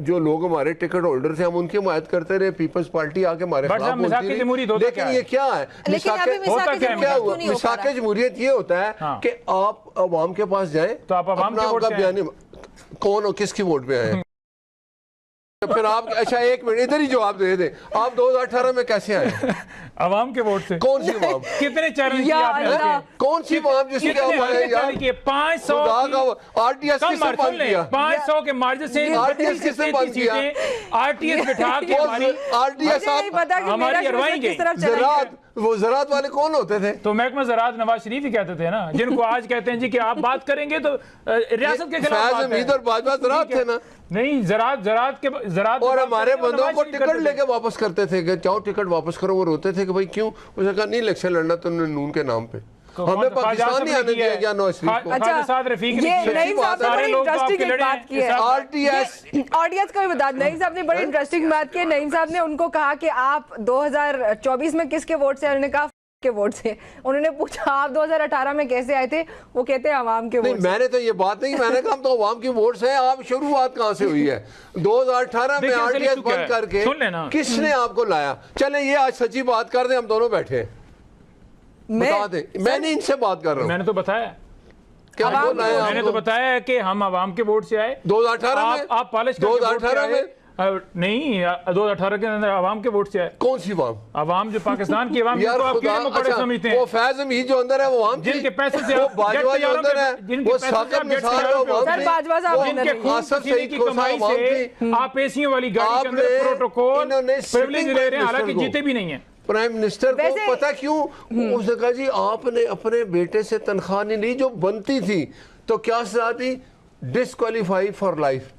जो लोग हमारे टिकट होल्डर थे हम उनकी हिमायत करते रहे। पीपल्स पार्टी आके हमारे बट खिलाफ साहब, मिसाके बोलती जमहूरियत रही। होता लेकिन क्या ये है? क्या है? लेकिन अभी मिसाके होता मिसाके क्या है? क्या जमहूरियत हुआ? क्यों नहीं हो पा मिसाके रहा? जमहूरियत ये होता है हाँ। कि आप अवाम के पास जाएं तो आप अवाम अपना के वोट आपका पे आए। बयान, कौन हो, किसकी वोट पे आए? तो फिर आप, अच्छा एक मिनट इधर ही जवाब दे दें, आप 2018 में कैसे आए? अवाम के वोट से कौन सी अवाम? कितने चरण या किए आपने अल्लाह। उसके? कौन सी अवाम जिसकी कितने आप आए यार? किए? 500 खुदा की- का आरटीएस कम किसने मार्जिन बंद ले, किया? 500 के मार्जिन से आरटीएस किसने बंद किया? आरटीएस बिठा के हमारी आरटीएस मुझे नहीं पता कि हमारी मेरा अरवाई शोषण गई। किस तरफ चला गया। ज़राअत, वो ज़राअत वाले कौन होते थे? तो महकमा ज़राअत नवाज शरीफ ही कहते थे ना, जिनको आज कहते हैं जी कि आप बात करेंगे तो रियासत के खिलाफ फैज बात है। हमीद और बाजवा ज़राअत थे ना, नहीं, ज़राअत और हमारे बंदों को शरीफ टिकट करते थे। लेके वापस करते थे कि जाओ टिकट वापस करो। वो रोते थे कि भाई क्यों? उसने कहा नहीं, इलेक्शन लड़ना तो नून के नाम पे। तो हमें ख्वाजा पाकिस्तान आसिफ नहीं ने आने किया दिया है। गया नवाज शरीफ को। ख्वाजा साद रफीक ने ये किया है। नईम साहब ने सारे बड़ी लोग तो आपके इंटरेस्टिंग एक लड़े बात हैं। की है। आरटीएस ऑडियंस को भी बता, नईम साहब ने बड़ी इंटरेस्टिंग बात की है। नईम साहब ने उनको कहा कि आप 2024 में किसके वोट से? उन्होंने कहा के वोट से। उन्होंने पूछा आप 2018 में कैसे आए थे? वो कहते हैं अवाम के नहीं, वोट से। मैंने तो ये बात नहीं, मैंने कहा हम तो अवाम की वोट से हैं। आप शुरुआत कहाँ से हुई है? 2018 में देखिए, आरटीएस चुका है। बंद करके सुन लेना। किसने आपको लाया? चले ये आज सच्ची बात कर दें, हम दोनों बैठे हैं, बता दें। मैंने इनसे बात कर रहा हूँ, मैंने तो बताया, क्या अवाम आपको की लाया? मैंने तो बताया है कि हम अवाम के वोट से आए। 2018 में? आप पॉलिश करके वोट से 2018 आए। में? नहीं, 2018 के अंदर अवाम के वोट से आए। कौन सी अवाम? अवाम जो पाकिस्तान की अवाम, यार जिनको आप खुदा, कीड़े मकोड़े अच्छा, समझते वो हैं, फैज हमीद जो अंदर है वो अवाम की? जिनके पैसे से वो आप बाजवा जेट जो अंदर है, जिनके वो पैसे से साकिब आप जेट निसार तैयारों वो पे अवाम सर, की? बाजवा साहब वो अंदर जिनके नहीं। खून आसफ पसीने सईद की खोसा कमाई अवाम से की? आप एसियों वाली गाड़ी के अंदर आपने प्रोटोकॉल इन्होंने प्रिविलेज सिटिंग ले रहे हैं, प्राइम हालांकि मिनिस्टर जीते भी नहीं है। प्राइम मिनिस्टर को वैसे- पता क्यों? उसने कहा जी आपने अपने बेटे से तनख्वाह नहीं ली जो बनती थी, तो क्या सजा थी? Disqualify for life.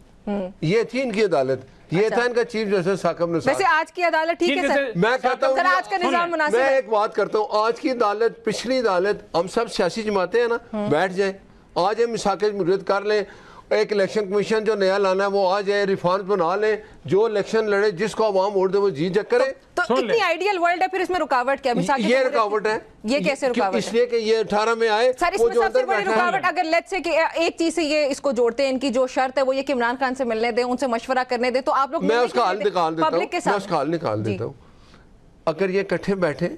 ये थी इनकी अदालत, ये था इनका चीफ जस्टिस साकिब निसार। वैसे आज की अदालत ठीक है सर? मैं कहता हूँ सर, आज का निजाम मुनासिब मैं है? एक बात करता हूँ, आज की अदालत, पिछली अदालत, हम सब सियासी जमाते हैं ना, बैठ जाए, आज हम मिसाके जमहूरियत कर लें, एक इलेक्शन कमीशन जो नया लाना है वो आ जाए, रिफॉर्म्स बना लें, जो इलेक्शन लड़े, जिसको अवाम वोट दे वो जीत जा करे। तो सुन इतनी ले। आइडियल वर्ल्ड है, फिर इसमें रुकावट क्या? मिसाके ये जमहूरियत रुकावट है। ये कैसे क्यों? रुकावट है? इसलिए कि ये 18 में आए, सर, वो इसमें जो सबसे अंदर बड़ी बैठा है। रुकावट, अगर लेट्स से कि एक चीज से ये इसको जोड़ते हैं, इनकी जो शर्त है वो ये कि इमरान खान से मिलने दें, उनसे मशवरा करने दें, तो आप लोग मैं मिलने उसका क्यों हल नहीं निकाल देते? देता हूँ, पब्लिक के मैं साथ उसका हल निकाल जी। देता हूँ। अगर ये इकट्ठे बैठे,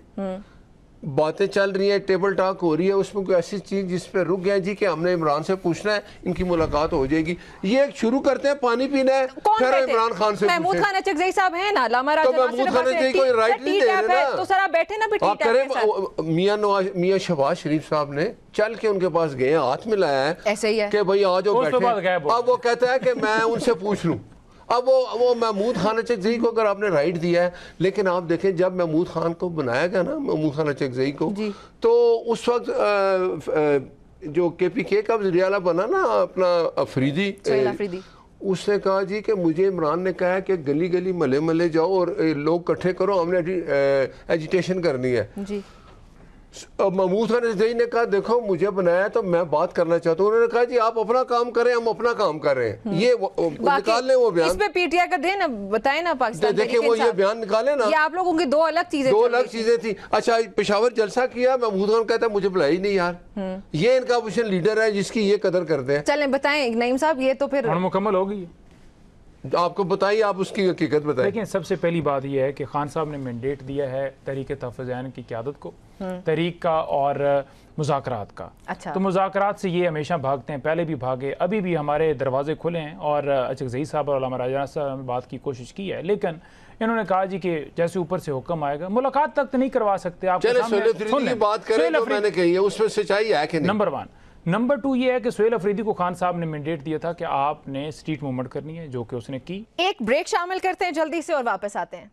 बातें चल रही है, टेबल टॉक हो रही है, उसमें कोई ऐसी चीज जिस पे रुक गया जी कि हमने इमरान से पूछना है, इनकी मुलाकात हो जाएगी, ये शुरू करते हैं, पानी पीना है, कौन फिर बैठे? इमरान खान से महमूद पूछें। खान अचकज़ई साहब हैं ना, लामा राजा महमूद नासिर खान अब्बास अचकज़ई हैं, कोई राइट सर, नहीं टी दे टैप रहे है, ना। तो सर आप बैठे ना, फिर टी आप टैप करें, के साथ। मियां शहबाज शरीफ साहब ने चल के उनके पास गए, हाथ मिलाया है, ऐसे ही है कि भाई आ जाओ उस तो बाद बैठे। गायब हो अब वो कहता है कि मैं उनसे पूछ लूं। अब वो महमूद खान अचकज़ई को अगर आपने राइट दिया है, लेकिन आप देखें जब महमूद खान को बनाया गया ना, महमूद खान अचकज़ई को, तो उस वक्त जो KPK का वज़ीर आला बना ना अपना अफरीदी, उसने कहा जी कि मुझे इमरान ने कहा है कि गली गली मले मले जाओ और लोग इकट्ठे करो, हमने एजिटेशन करनी है। जी। महमूद खान रज़ी ने कहा देखो मुझे बनाया तो मैं बात करना चाहता हूँ, उन्होंने कहा जी आप अपना काम करें, हम अपना काम कर रहे हैं। ये निकाल लें वो बयान, इस पे पीटीआई का दें ना, बताएं ना पाकिस्तान। देखिए वो ये बयान निकाले ना, ये आप लोगों की दो अलग चीजें थी। अच्छा पेशावर जलसा किया, महमूद खान कहता है मुझे बुलाई नहीं यार। ये इनका अपोजिशन लीडर है जिसकी ये कदर करते हैं। चलें बताएं नईम साहब, ये तो फिर मुकम्मल होगी। आपको बताइए, आप उसकी हकीकत बताएं। देखिए सबसे पहली बात यह है कि खान साहब ने मैंडेट दिया है तहरीक तहफ़्फ़ुज़ की क़यादत को, तहरीक का और मुज़ाकरात का। अच्छा। तो मुज़ाकरात से ये हमेशा भागते हैं, पहले भी भागे, अभी भी हमारे दरवाजे खुले हैं और अचकज़ई साहब और उलमा राजा साहब ने बात की कोशिश की है, लेकिन इन्होंने कहा जी कि जैसे ऊपर से हुक्म आएगा, मुलाकात तक तो नहीं करवा सकते आप। बात करें तो मैंने कही है उसमें सच्चाई है कि नहीं? नंबर 1। नंबर 2 ये है कि सुहेल अफरीदी को खान साहब ने मैंडेट दिया था कि आपने स्ट्रीट मूवमेंट करनी है, जो कि उसने की। एक ब्रेक शामिल करते हैं जल्दी से और वापस आते हैं।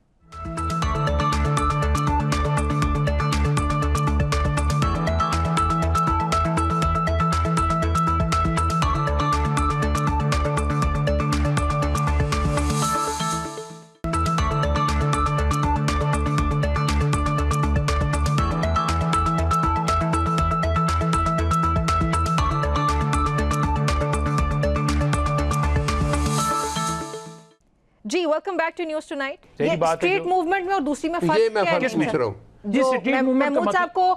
जी welcome back to news Tonight. ये स्ट्रीट मूवमेंट में और दूसरी में फर्क क्या है? मैं पूछ रहा हूं जी, स्ट्रीट मूवमेंट महमूद साहब को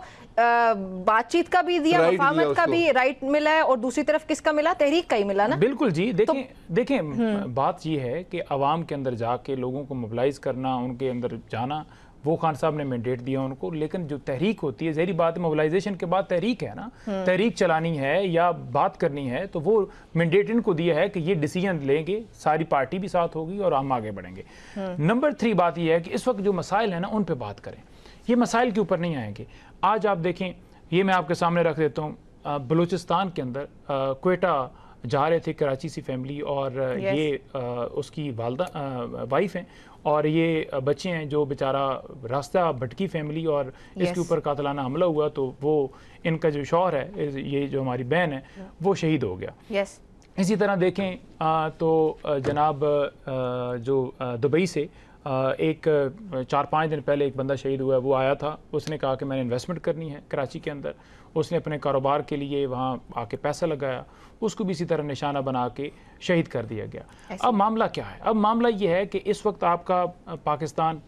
बातचीत का भी दिया, वफामत का भी राइट मिला है, और दूसरी तरफ किसका मिला? तहरीक का ही मिला ना। बिल्कुल जी। देखें बात ये है कि अवाम के अंदर जाके लोगों को मोबिलाइज करना, उनके अंदर जाना, वो खान साहब ने मैंडेट दिया उनको। लेकिन जो तहरीक होती है, ज़ाहिर बात है मोबिलाइजेशन के बाद तहरीक है ना, तहरीक चलानी है या बात करनी है, तो वो मैंडेट इनको दिया है कि ये डिसीजन लेंगे, सारी पार्टी भी साथ होगी और हम आगे बढ़ेंगे। नंबर 3 बात ये है कि इस वक्त जो मसाइल है ना उन पे बात करें, ये मसाइल के ऊपर नहीं आएंगे। आज आप देखें, ये मैं आपके सामने रख देता हूँ, बलूचिस्तान के अंदर क्वेटा जा रहे थे कराची से फैमिली, और ये उसकी वालदा वाइफ हैं और ये बच्चे हैं, जो बेचारा रास्ता भटकी फैमिली, और इसके ऊपर कातलाना हमला हुआ, तो वो इनका जो शौहर है, ये जो हमारी बहन है, वो शहीद हो गया। इसी तरह देखें तो जनाब जो दुबई से एक 4-5 दिन पहले एक बंदा शहीद हुआ है, वो आया था, उसने कहा कि मैंने इन्वेस्टमेंट करनी है कराची के अंदर, उसने अपने कारोबार के लिए वहाँ आके पैसा लगाया, उसको भी इसी तरह निशाना बना के शहीद कर दिया गया। अब मामला क्या है? अब मामला ये है कि इस वक्त आपका पाकिस्तान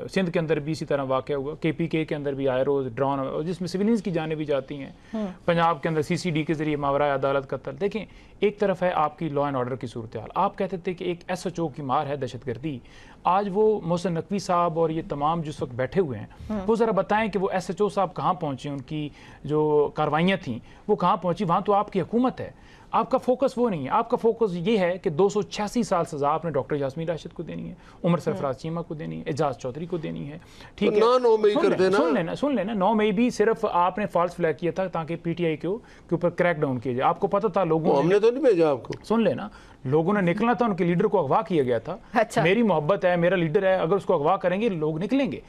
सिंध के अंदर भी इसी तरह वाक़या हुआ, KPK के अंदर भी आए रोज़ ड्रोन, जिसमें सिविलियंस की जानें भी जाती हैं। पंजाब के अंदर CCD के जरिए मावरा अदालत कत्ल। देखें, एक तरफ है आपकी लॉ एंड ऑर्डर की सूरत हाल। आप कहते थे कि एक SHO की मार है दहशतगर्दी, आज वो मोहसिन नकवी साहब और ये तमाम जिस वक्त बैठे हुए हैं, वो ज़रा बताएं कि वो SHO साहब कहाँ पहुँचे, उनकी जो कार्रवाइयाँ थीं वो कहाँ पहुँची? वहाँ तो आपकी हुकूमत है, आपका फोकस वो नहीं है। आपका फोकस ये है कि 286 साल सजा आपने डॉक्टर यास्मीन राशिद को देनी है, उमर सरफराज चीमा को देनी है, एजाज चौधरी को देनी है, ठीक है? 9 मई कर देना। सुन लेना 9 मई भी सिर्फ आपने फॉल्स फ्लैग किया था ताकि PTI के ऊपर क्रैक डाउन किया जाए। आपको पता था लोगों, हमने तो नहीं भेजा आपको। सुन लेना, लोगों ने निकलना था, उनके लीडर को अगवा किया गया था। अच्छा। मेरी मोहब्बत है, मेरा लीडर है, अगर उसको अगवा करेंगे लोग निकलेंगे।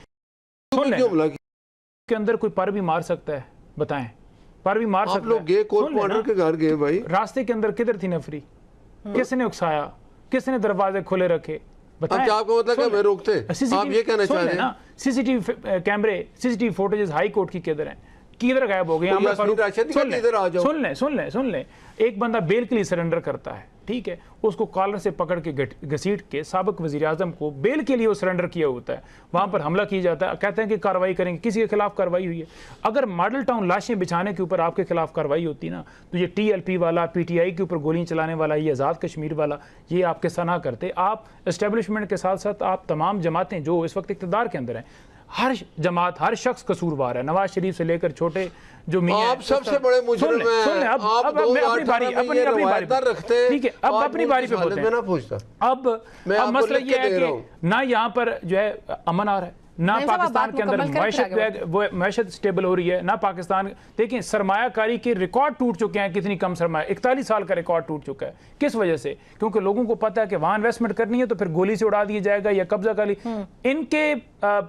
सुन लेना, के अंदर कोई पर भी मार सकता है, बताएं, पर भी मार सकता है। आप लोग गए कोर्ट ऑर्डर के घर गए भाई, रास्ते के अंदर किधर थी नफरी? किसने उकसाया? किसने दरवाजे खुले रखे? बताएं। अच्छा, आपको मतलब क्या मैं रोकते? आप ये कहना चाह रहे हैं? CCTV कैमरे, CCTV फुटेजेस हाई कोर्ट की किधर हैं? किधर गायब हो गए? सुन ले, एक बंदा बेल के लिए सरेंडर करता है, ठीक है, उसको कॉलर से पकड़ के घसीट के साबिक वजीर आजम को बेल के लिए वो सरेंडर किया होता है, वहां पर हमला किया जाता है, कहते हैं कि कार्रवाई करेंगे, किसी के खिलाफ कार्रवाई हुई है। अगर मॉडल टाउन लाशें बिछाने के ऊपर आपके खिलाफ कार्रवाई होती ना, तो ये TLP वाला, PTI के ऊपर गोलियां चलाने वाला, ये आज़ाद कश्मीर वाला, ये आपके सना करते। आप एस्टेब्लिशमेंट के साथ साथ आप तमाम जमातें जो इस वक्त इक़्तिदार के अंदर हैं, हर जमात, हर शख्स कसूरवार है, नवाज शरीफ से लेकर छोटे जो मियां, आप सबसे बड़े मुजरिम हैं। अब मैं अपनी बारी रखते हैं, ठीक है, अब अपनी बारी पे बोलते हैं। अब मसला ये है कि ना यहाँ पर जो है अमन आ रहा है, ना पाकिस्तान के अंदर मैशत स्टेबल हो रही है, ना पाकिस्तान। देखिए, सरमायाकारी के रिकॉर्ड टूट चुके हैं, कितनी कम सरमाया, 41 साल का रिकॉर्ड टूट चुका है। किस वजह से? क्योंकि लोगों को पता है कि वहां इन्वेस्टमेंट करनी है तो फिर गोली से उड़ा दिया जाएगा या कब्जा कर ली। इनके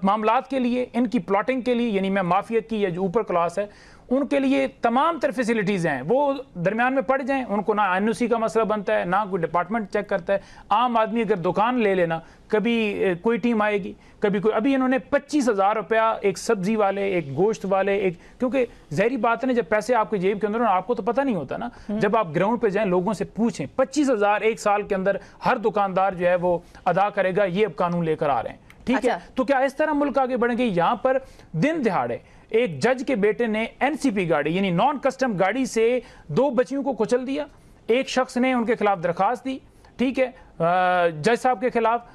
मामलात के लिए, इनकी प्लॉटिंग के लिए, यानी मैं माफिया की या जो ऊपर क्लास है उनके लिए तमाम तरह फैसिलिटीज़ हैं, वो दरमियान में पड़ जाएं, उनको ना एनओसी का मसला बनता है, ना कोई डिपार्टमेंट चेक करता है। आम आदमी अगर दुकान ले लेना, कभी कोई टीम आएगी, कभी कोई, अभी इन्होंने 25,000 रुपया एक सब्जी वाले, एक गोश्त वाले, एक, क्योंकि जहरी बात है ना, जब पैसे आपके जेब के अंदर, आपको तो पता नहीं होता ना, जब आप ग्राउंड पे जाएं, लोगों से पूछें, 25,000 एक साल के अंदर हर दुकानदार जो है वो अदा करेगा, ये अब कानून लेकर आ रहे हैं, ठीक है। तो क्या इस तरह मुल्क आगे बढ़ेंगे? यहाँ पर दिन दिहाड़े एक जज के बेटे ने एनसीपी गाड़ी यानी नॉन कस्टम गाड़ी से 2 बच्चियों को कुचल दिया। एक शख्स ने उनके खिलाफ दरखास्त दी, ठीक है, जज साहब के खिलाफ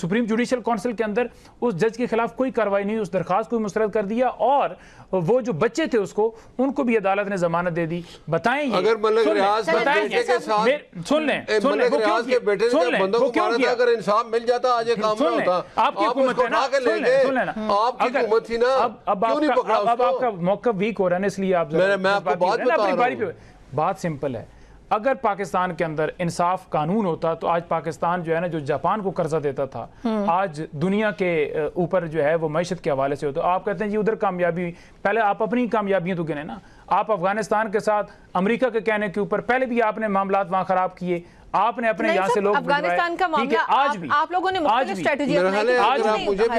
सुप्रीम जुडिशल काउंसिल के अंदर उस जज के खिलाफ कोई कार्रवाई नहीं, उस दरखास्त को मुस्तरद कर दिया, और वो जो बच्चे थे उनको भी अदालत ने जमानत दे दी। बताएं ये, अगर मलिक रियाज के बेटे के साथ सुन लें मलिक रियाज के बेटे ने बंदों को मारा था, अगर इंसाफ मिल जाता आज ये काम ना होता। आपकी हुकूमत है ना, सुन लेना, आपकी हुकूमत थी ना, क्यों नहीं पकड़ा उसको? अब आपका मौक़िफ़ वीक हो रहा है, इसलिए आप, मैं आपको बात बता रहा हूं। बात सिंपल है, अगर पाकिस्तान के अंदर इंसाफ कानून होता तो आज पाकिस्तान जो है ना, जो जापान को कर्जा देता था, आज दुनिया के ऊपर जो है वो मैशत के हवाले से होता। आप कहते हैं जी उधर कामयाबी, पहले आप अपनी कामयाबियां तो गिने ना। आप अफगानिस्तान के साथ अमेरिका के कहने के ऊपर पहले भी आपने मामलात वहां खराब किए, आपने अपने यहाँ से लोग अफगानिस्तान का मामला आज भी आप लोगों ने मुख्तलिफ स्ट्रेटजी अपनाई, मुझे भी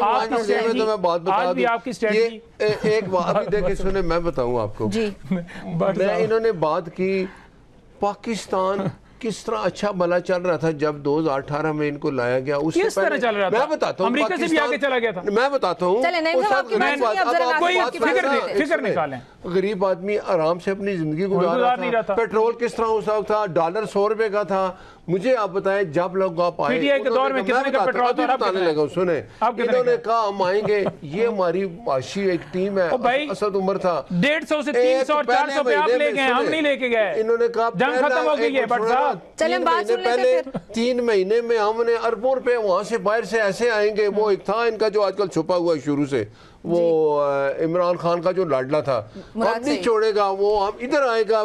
मैं बात बता दूं, आपकी स्ट्रेटजी एक बात अभी देखिए, सुने मैं बताऊं आपको जी। मैं इन्होंने बात की पाकिस्तान किस तरह अच्छा भला चल रहा था जब 2018 में इनको लाया गया, उससे पहले चल रहा था? मैं बताता हूं, अमेरिका से भी आगे चला गया था। मैं बताता हूं, फिक्र निकालें, गरीब आदमी आराम से अपनी जिंदगी गुजार रहा था। पेट्रोल किस तरह उस वक्त था, डॉलर 100 रुपए का था। मुझे आप बताएं, जब लोग आप आए के दौर में कितने का पेट्रोल था? बताने लगा, सुने, इन्होंने कहा हम आएंगे, ये हमारी माशी एक टीम है, असद उमर था, 150 से 300 और 400 पे आप ले गए, हम नहीं लेके गए। इन्होंने कहा जंग खत्म हो गई है भट्ट साहब, चलें बात सुन लेते हैं फिर। 3 महीने में हमने अरबों रुपए वहां से बाहर से ऐसे आएंगे। वो एक था इनका जो आजकल छुपा हुआ है शुरू से, वो इमरान खान का जो लाडला था, अब नहीं छोड़ेगा वो, हम इधर आएगा।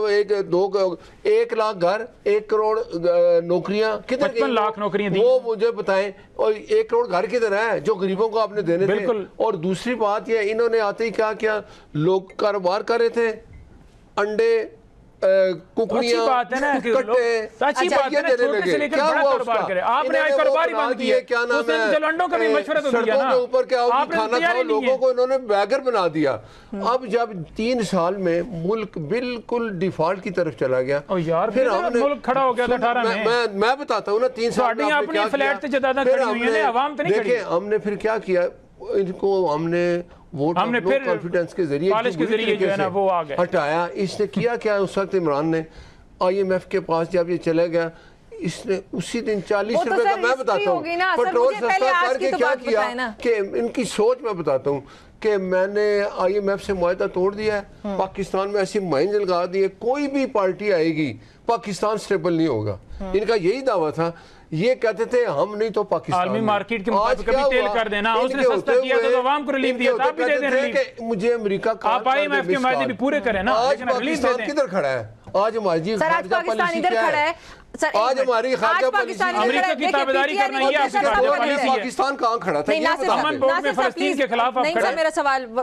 1 लाख घर, 1 करोड़ नौकरियां, किधर 55 लाख नौकरियां दी, वो मुझे बताएं। और 1 करोड़ घर किधर है जो गरीबों को आपने देने थे? और दूसरी बात ये, इन्होंने आते ही क्या किया, लोग कारोबार कर रहे थे, अंडे, कुकड़ियां, बात है ना, कट्टे, अच्छी बात है ना, छोटे से लेकर बड़ा कारोबार करे। आपने आज कारोबार ही बंद किया, क्या नाम है, चलो अंडों का भी मशवरा तो दिया ना, के ऊपर क्या खाना खाओ, लोगों को इन्होंने बैगर बना दिया। अब जब 3 साल में मुल्क बिल्कुल डिफॉल्ट की तरफ चला गया, यार फिर हमने मुल्क खड़ा हो गया था 18 में। मैं बताता हूँ ना, 3 साल में अपनी फ्लैट से ज्यादा खड़ी हुई है, आवाम तो नहीं खड़ी। देखिए हमने फिर क्या किया, इनको हमने वोट फिर कॉन्फिडेंस के जरिए जो है ना वो आ गए, हटाया। इसने किया क्या उस वक्त, इमरान ने IMF के पास जब ये चला गया, इसने उसी दिन 40 रुपए का, मैं बताता हूँ, पेट्रोल सस्ता करके क्या किया कि इनकी सोच मैं बताता हूँ कि मैंने IMF से मुआहदा तोड़ दिया है, पाकिस्तान में ऐसी माइंस लगा दी है, कोई भी पार्टी आएगी पाकिस्तान स्टेबल नहीं होगा। इनका यही दावा था। ये कहते थे हम नहीं तो पाकिस्तान, आलमी मार्केट के मुताबिक कभी तेल कर देना, उसने सस्ता किया तो आवाम को रिलीफ दिया था, आप भी दे दें रिलीफ। मुझे अमेरिका का, आप IMF के वादे भी पूरे करें ना, आज पाकिस्तान किधर खड़ा है? आज हमारी खारजा पॉलिसी क्या है? आज हमारी खारजा पॉलिसी, अमेरिका की ताबेदारी करना, ये आपकी पाकिस्तान कहाँ खड़ा था?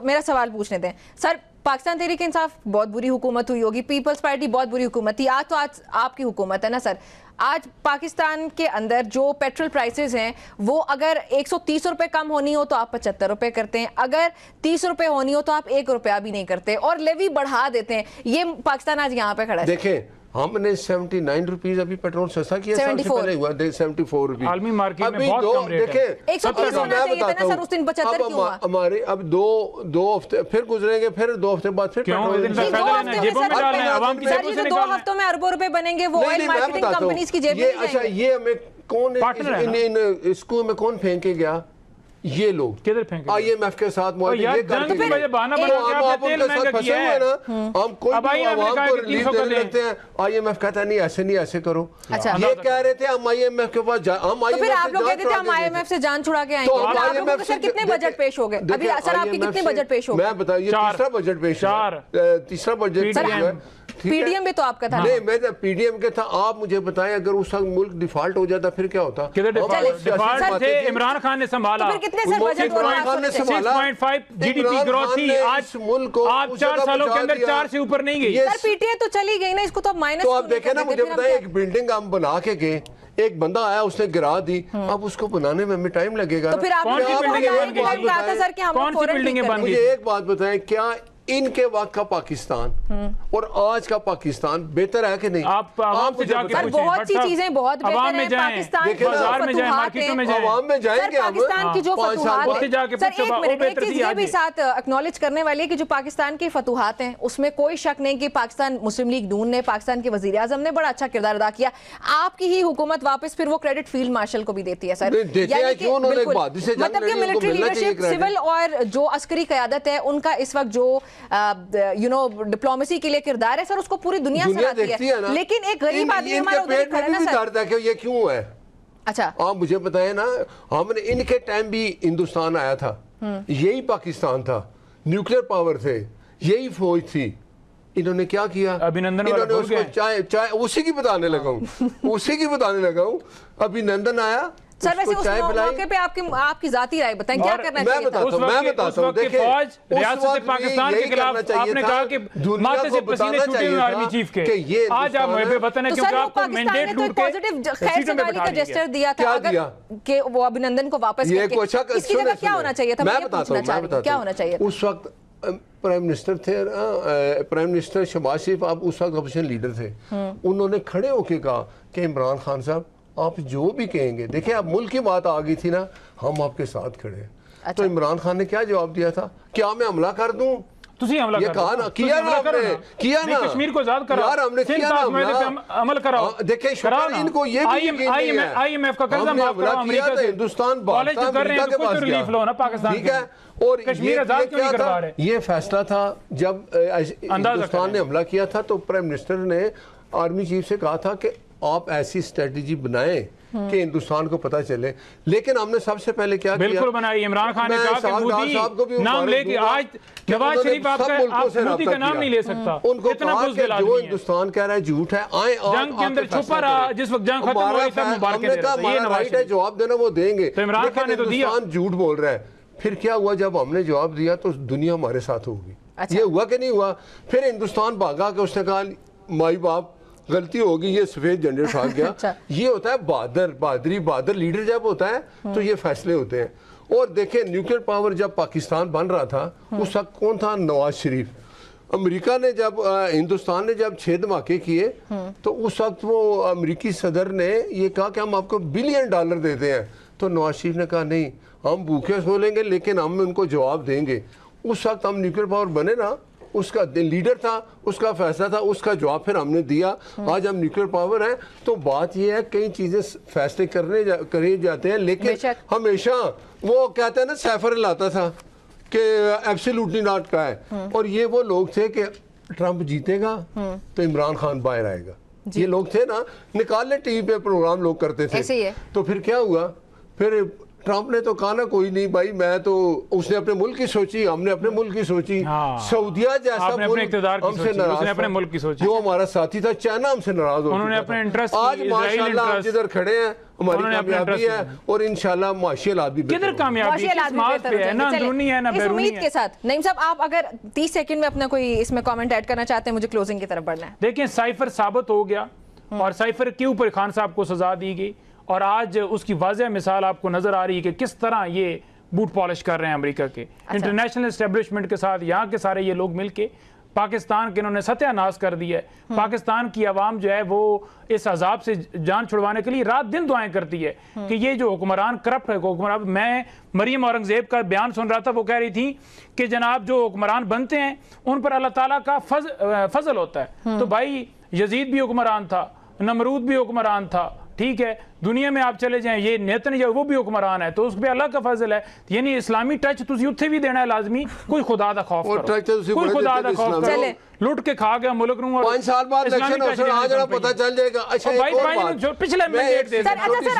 मेरा सवाल पूछने दें सर। पाकिस्तान तहरीक इंसाफ बहुत बुरी हुकूमत हुई होगी, पीपल्स पार्टी बहुत बुरी हुकूमत थी, आज तो आज आपकी हुकूमत है ना सर। आज पाकिस्तान के अंदर जो पेट्रोल प्राइसेस हैं वो अगर 130 रुपए कम होनी हो तो आप 75 रुपए करते हैं, अगर 30 रुपए होनी हो तो आप 1 रुपया भी नहीं करते और लेवी बढ़ा देते हैं। ये पाकिस्तान आज यहाँ पे खड़ा है। देखें हमने 79 रुपीज अभी पेट्रोल सस्ता किया, 74 हुआ, 74 रुपीज आलमी मार्केट में बहुत कम रेट है। 130 होना चाहिए था ना सर, उस दिन 75 क्यों हुआ? हमारे अब दो हफ्ते फिर गुजरेंगे, फिर 2 हफ्ते बाद फिर 2 हफ्तों में अरबों रुपए बनेंगे, वो ऑयल मार्केटिंग कंपनीज की जेब में जाएंगे। अच्छा ये हमें कौन, इसको में कौन फेंक के गया? ये लोग किधर फेंके? IMF के साथ मुआहदे ये करके गए, हम कोई आवाम को रिलीफ देने लगते हैं, IMF कहता है नहीं ऐसे नहीं ऐसे करो। अच्छा ये कह रहे थे हम IMF के पास हम तो फिर आप लोग कहते थे हम IMF से जान छुड़ा के आएंगे, आप लोगों को सर कितने बजट पेश हो गए अभी? सर आपके कितने बजट पेश हो गए? मैं बताऊं, ये तीसरा बजट पेश है, तीसरा बजट पीडीएम भी तो आपका था। नहीं, मैं पीडीएम के था। आप मुझे बताएं, अगर उस वक्त मुल्क डिफॉल्ट हो जाता फिर क्या होता? डिफॉल्ट थे, इमरान खान ने संभाला। तो फिर कितने सर बजट 6.5 जीडीपी ग्रोथ थी। आज मुल्क को आप 4 सालों के अंदर 4 से ऊपर नहीं गई। सर पीटीए तो चली गई ना, इसको तो माइनस। तो आप देखें ना, मुझे बताएं, एक बिल्डिंग हम बना के गए, एक बंदा आया उसने गिरा दी, अब उसको बनाने में हमें टाइम लगेगा। तो फिर आप कौन सी बिल्डिंग कहा था सर कि हम कौन सी बिल्डिंगें बन गई? मुझे एक बात बताएं, क्या इनके वक्त का पाकिस्तान और आज का पाकिस्तान बेहतर है कि नहीं? आप आवाम से जाके सर बहुत सी चीजें बहुत बेहतर हैं। पाकिस्तान की बाजार में जाएं, मार्केटों में जाएं, आवाम में जाएंगे। पाकिस्तान की जो फतूहात हैं, सर एक मिनट, एक चीज ये भी है। साथ एक्नॉलेज करने वाली है कि जो पाकिस्तान की फतूहात हैं उसमें कोई शक नहीं कि पाकिस्तान मुस्लिम लीग नून ने, पाकिस्तान के वजीर आजम ने बड़ा अच्छा किरदार अदा किया। आपकी ही हुकूमत वापस फिर वो क्रेडिट फील्ड मार्शल को भी देती है सर। मतलब कि मिलिट्री लीडरशिप, सिविल और जो अस्करी क़यादत है उनका इस वक्त जो डिप्लोमेसी के लिए किरदार है सर, उसको पूरी दुनिया सराहती है। लेकिन एक गरीब आदमी हमारा उधर खड़ा है ना सर। कि ये क्यों है? अच्छा, आप मुझे बताएं ना, हमने इनके टाइम भी हिंदुस्तान आया था, यही पाकिस्तान था, न्यूक्लियर पावर थे, यही फौज थी। इन्होंने क्या किया? अभिनंदन इन्होंने उसको चाय उसी की बताने लगा हूँ अभिनंदन आया। सर वैसे उस मौके पे आपकी जाती राय बताएं, क्या करना चाहिए था? मैं बताता हूं। देखिए, फौज रियासत पाकिस्तान के खिलाफ आपने कहा कि माथे से पसीने छूटे हुए आर्मी चीफ के, आज आप मुझे वतन है क्योंकि आपको मैंडेट लूट के पॉजिटिव खैर सगाली का जेस्चर दिया था अगर कि वो अभिनंदन को वापस करके इसकी जगह क्या होना चाहिए था? मैं पूछना चाह रही हूं, क्या होना चाहिए? उस वक्त प्राइम मिनिस्टर थे, प्राइम मिनिस्टर शहबाज शरीफ, आप उस वक्त अपोजिशन लीडर थे, उन्होंने खड़े होकर कहा कि इमरान खान साहब आप जो भी कहेंगे, देखिए आप मुल्क की बात आ गई थी ना, हम आपके साथ खड़े हैं। अच्छा। तो इमरान खान ने क्या जवाब दिया था? क्या मैं हमला कर दूं? हमला ये कहा ना, किया ना हमने, किया ना, कश्मीर को आजाद करा यार, हमने किया ना, अमल कराओ। देखिए शुक्र इनको ये भी यकीन नहीं है, आईएमएफ का कर्जा माफ करो, अमेरिका से हिंदुस्तान अमेरिका के पास रिलीफ लो ना पाकिस्तान, ठीक है। और कश्मीर आजाद क्यों नहीं करवा रहे? ये फैसला था जब हिंदुस्तान ने हमला किया था, तो प्राइम मिनिस्टर ने आर्मी चीफ से कहा था कि आप ऐसी स्ट्रेटेजी बनाएं कि हिंदुस्तान को पता चले। लेकिन हमने सबसे पहले क्या किया? बिल्कुल बनाई। इमरान खान ने कहा कि मोदी नाम लेके आज नवाज शरीफ आपका मोदी का नाम नहीं ले सकता। उनको इतना कहा जो हिंदुस्तान कह रहा है झूठ है, आए जंग के अंदर छुपा रहा, जिस वक्त जंग खत्म हो गई सब मुबारक दे रहा था। ये राइट है, जवाब देना वो देंगे, तो इमरान खान ने तो दिया। हिंदुस्तान झूठ बोल रहा है। फिर क्या हुआ? जब हमने जवाब दिया तो दुनिया हमारे साथ होगी। ये हुआ कि नहीं हुआ? फिर हिंदुस्तान भागा के उसने कहा माई बाप गलती होगी, ये सफेद झंडे उठा गया। अच्छा। ये होता है बहादुर लीडर जब होता है तो ये फैसले होते हैं। और देखें, न्यूक्लियर पावर जब पाकिस्तान बन रहा था उस वक्त कौन था? नवाज शरीफ। अमेरिका ने जब हिंदुस्तान ने जब 6 धमाके किए तो उस वक्त वो अमेरिकी सदर ने ये कहा कि हम आपको $1 बिलियन देते हैं। तो नवाज शरीफ ने कहा नहीं, हम भूखे सोलेंगे लेकिन हम उनको जवाब देंगे। उस वक्त हम न्यूक्लियर पावर बने ना, उसका लीडर था, उसका फैसला था, उसका जवाब फिर हमने दिया। आज हम न्यूक्लियर पावर है। तो बात यह है, कई चीजें फैसले करे जाते हैं, लेकिन हमेशा वो कहते हैं ना, सैफर लाता था कि एब्सोल्युटली नॉट का है। और ये वो लोग थे कि ट्रंप जीतेगा तो इमरान खान बाहर आएगा। ये लोग थे ना, निकाल ले टीवी पे प्रोग्राम लोग करते थे। तो फिर क्या हुआ? फिर ट्रंप ने तो कहा ना कोई नहीं भाई, मैं तो, उसने अपने मुल्क की सोची, हमने अपने मुल्क की सोची। सऊदिया जैसा मुल्क हमसे नाराज, अपने मुल्क की सोची, जो हमारा साथी था। चाइना हमसे नाराज हो, उन्होंने अपने इंटरेस्ट, आज माशाल्लाह हम जिधर खड़े हैं हमारी कामयाबी है, और इंशाल्लाह माशी हालात भी किधर कामयाबी है ना, अंदरूनी है ना बैरूनी है। के साथ नईम साहब, आप अगर 30 सेकंड में अपना कोई इसमें कमेंट ऐड करना चाहते हैं, मुझे क्लोजिंग की तरफ बढ़ना है। देखिए, साइफर साबित हो गया और साइफर के ऊपर खान साहब को सजा दी गई, और आज उसकी वाज़ह मिसाल आपको नजर आ रही है कि किस तरह ये बूट पॉलिश कर रहे हैं अमेरिका के इंटरनेशनल एस्टेब्लिशमेंट के साथ। यहाँ के सारे ये लोग मिलके पाकिस्तान के इन्होंने सत्यानाश कर दिया है। पाकिस्तान की आवाम जो है वो इस अजाब से जान छुड़वाने के लिए रात दिन दुआएं करती है कि ये जो हुक्मरान करप्ट है हुक्मरान। मैं मरियम औरंगजेब का बयान सुन रहा था, वो कह रही थी कि जनाब जो हुक्मरान बनते हैं उन पर अल्लाह ताला का फजल होता है। तो भाई यजीद भी हुक्मरान था, नमरूद भी हुक्मरान था, ठीक है, दुनिया में आप चले जाएं, ये नेतन्याहू वो भी हुक्मरान है, तो उस पे अल्लाह का फजल है। यानी इस्लामी टच तुसी उत्थे भी देना है लाजमी। कोई खुदा दा खौफ करो, कोई खुदा दा खौफ करो। लुट के खा गया मुल्क नूं, और 5 साल बाद इलेक्शन आ जाना पता चल जाएगा। अच्छा, पिछले मैंडेट दे सर, अच्छा सर,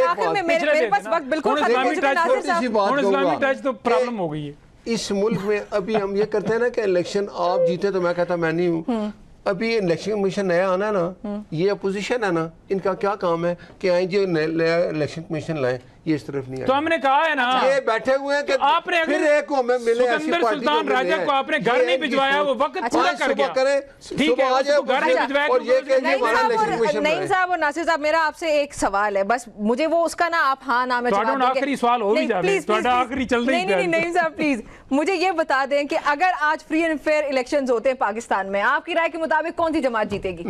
आखिर में मेरे पास वक्त बिल्कुल खत्म हो चुका है। इस्लामी टच तो प्रॉब्लम हो गई है इस मुल्क में। अभी हम ये करते हैं ना कि इलेक्शन आप जीते तो मैं कहता मैं नहीं हूँ, अभी इलेक्शन कमीशन नया आना ना, ये अपोजिशन है ना, इनका क्या काम है कि आए जो नया इलेक्शन कमीशन लाए, ये इस तरफ नहीं तो आए। हमने कहा है ना, ये बैठे हुए हैं कि आपने फिर एक को हमें मिले, ऐसी सिकंदर पार्टी सुल्तान को राजा मिले को आपने घर ये नहीं इनकी भिजवाया, वो सोच। वक्त अच्छा, पूरा कर सुबह गया। करें, ठीक सुबह है, आ जाए, उसको घर नहीं और भिजवाया, और ये कहें कि नईम हमारा साहब इलेक्शन और कमीशन नईम है। साहब और नासिर साहब, मेरा आपसे एक सवाल है बस, मुझे वो उसका ना आप हाँ ना में ਤੁਹਾਡਾ जवाब ਹੁਣ देंगे। आखिरी सवाल हो भी नहीं, जावे, please, ਤੁਹਾਡਾ please, आखिरी चलता ही नहीं नहीं प्यार। नईम साहब प्लीज मुझे ये बता दें कि अगर आज फ्री एंड फेयर इलेक्शंस होते हैं पाकिस्तान में, आपकी राय के मुताबिक कौन सी जमात जीतेगी?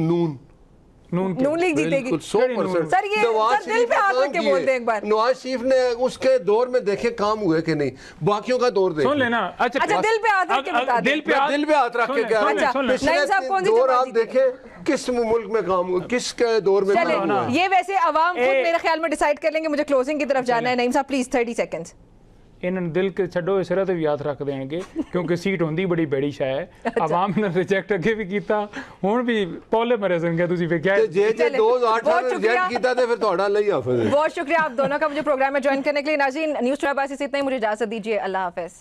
नून लीग जीतेगी। बिल्कुल 100%। सर ये नवाज सर दिल पे हाथ रख के बोलते हैं एक बार। नवाज शरीफ ने उसके दौर में देखे काम हुए कि नहीं, बाकियों का दौर देखे। सुन लेना, अच्छा दिल पे हाथ रख के बता दें। दिल पे हाथ रख के क्या अच्छा, सुन ले, नईम साहब कौन सी दौर जमात आप जीतेगी? देखें किस मुल्क में काम हुआ, किसके दौर में चले काम हुआ। ये वैसे अवाम खुद मेरे ख्याल में डिसाइड कर लेंगे, मुझे क्लोजिंग की तरफ जाना है। नईम साहब प्लीज 30 सेकंड्स। ਇਹਨਾਂ ਨੂੰ ਦਿਲ ਕੇ ਛੱਡੋ, ਇਸ ਤਰ੍ਹਾਂ ਤੇ ਵੀ ਯਾਦ ਰੱਖ ਦੇਣਗੇ ਕਿਉਂਕਿ ਸੀਟ ਹੁੰਦੀ ਬੜੀ ਬੜੀ ਸ਼ੈ ਹੈ। ਆਵਾਮ ਨੇ ਰਿਜੈਕਟ ਅੱਗੇ ਵੀ ਕੀਤਾ, ਹੁਣ ਵੀ ਪੌਲੇ ਮਰੇ ਸੰਗੇ ਤੁਸੀਂ ਵੇਖਿਆ। ਤੇ ਜੇ चले, 2008 बहुत में शुक्रिया। रिजेक्ट किया तो फिर थोड़ा अल्लाह ही हाफिज़ है। बहुत शुक्रिया आप दोनों का मुझे प्रोग्राम में ज्वाइन करने के लिए। नाज़रीन, न्यूज़ 12 से इतना ही, मुझे इजाजत दीजिए, अल्लाह हाफिज।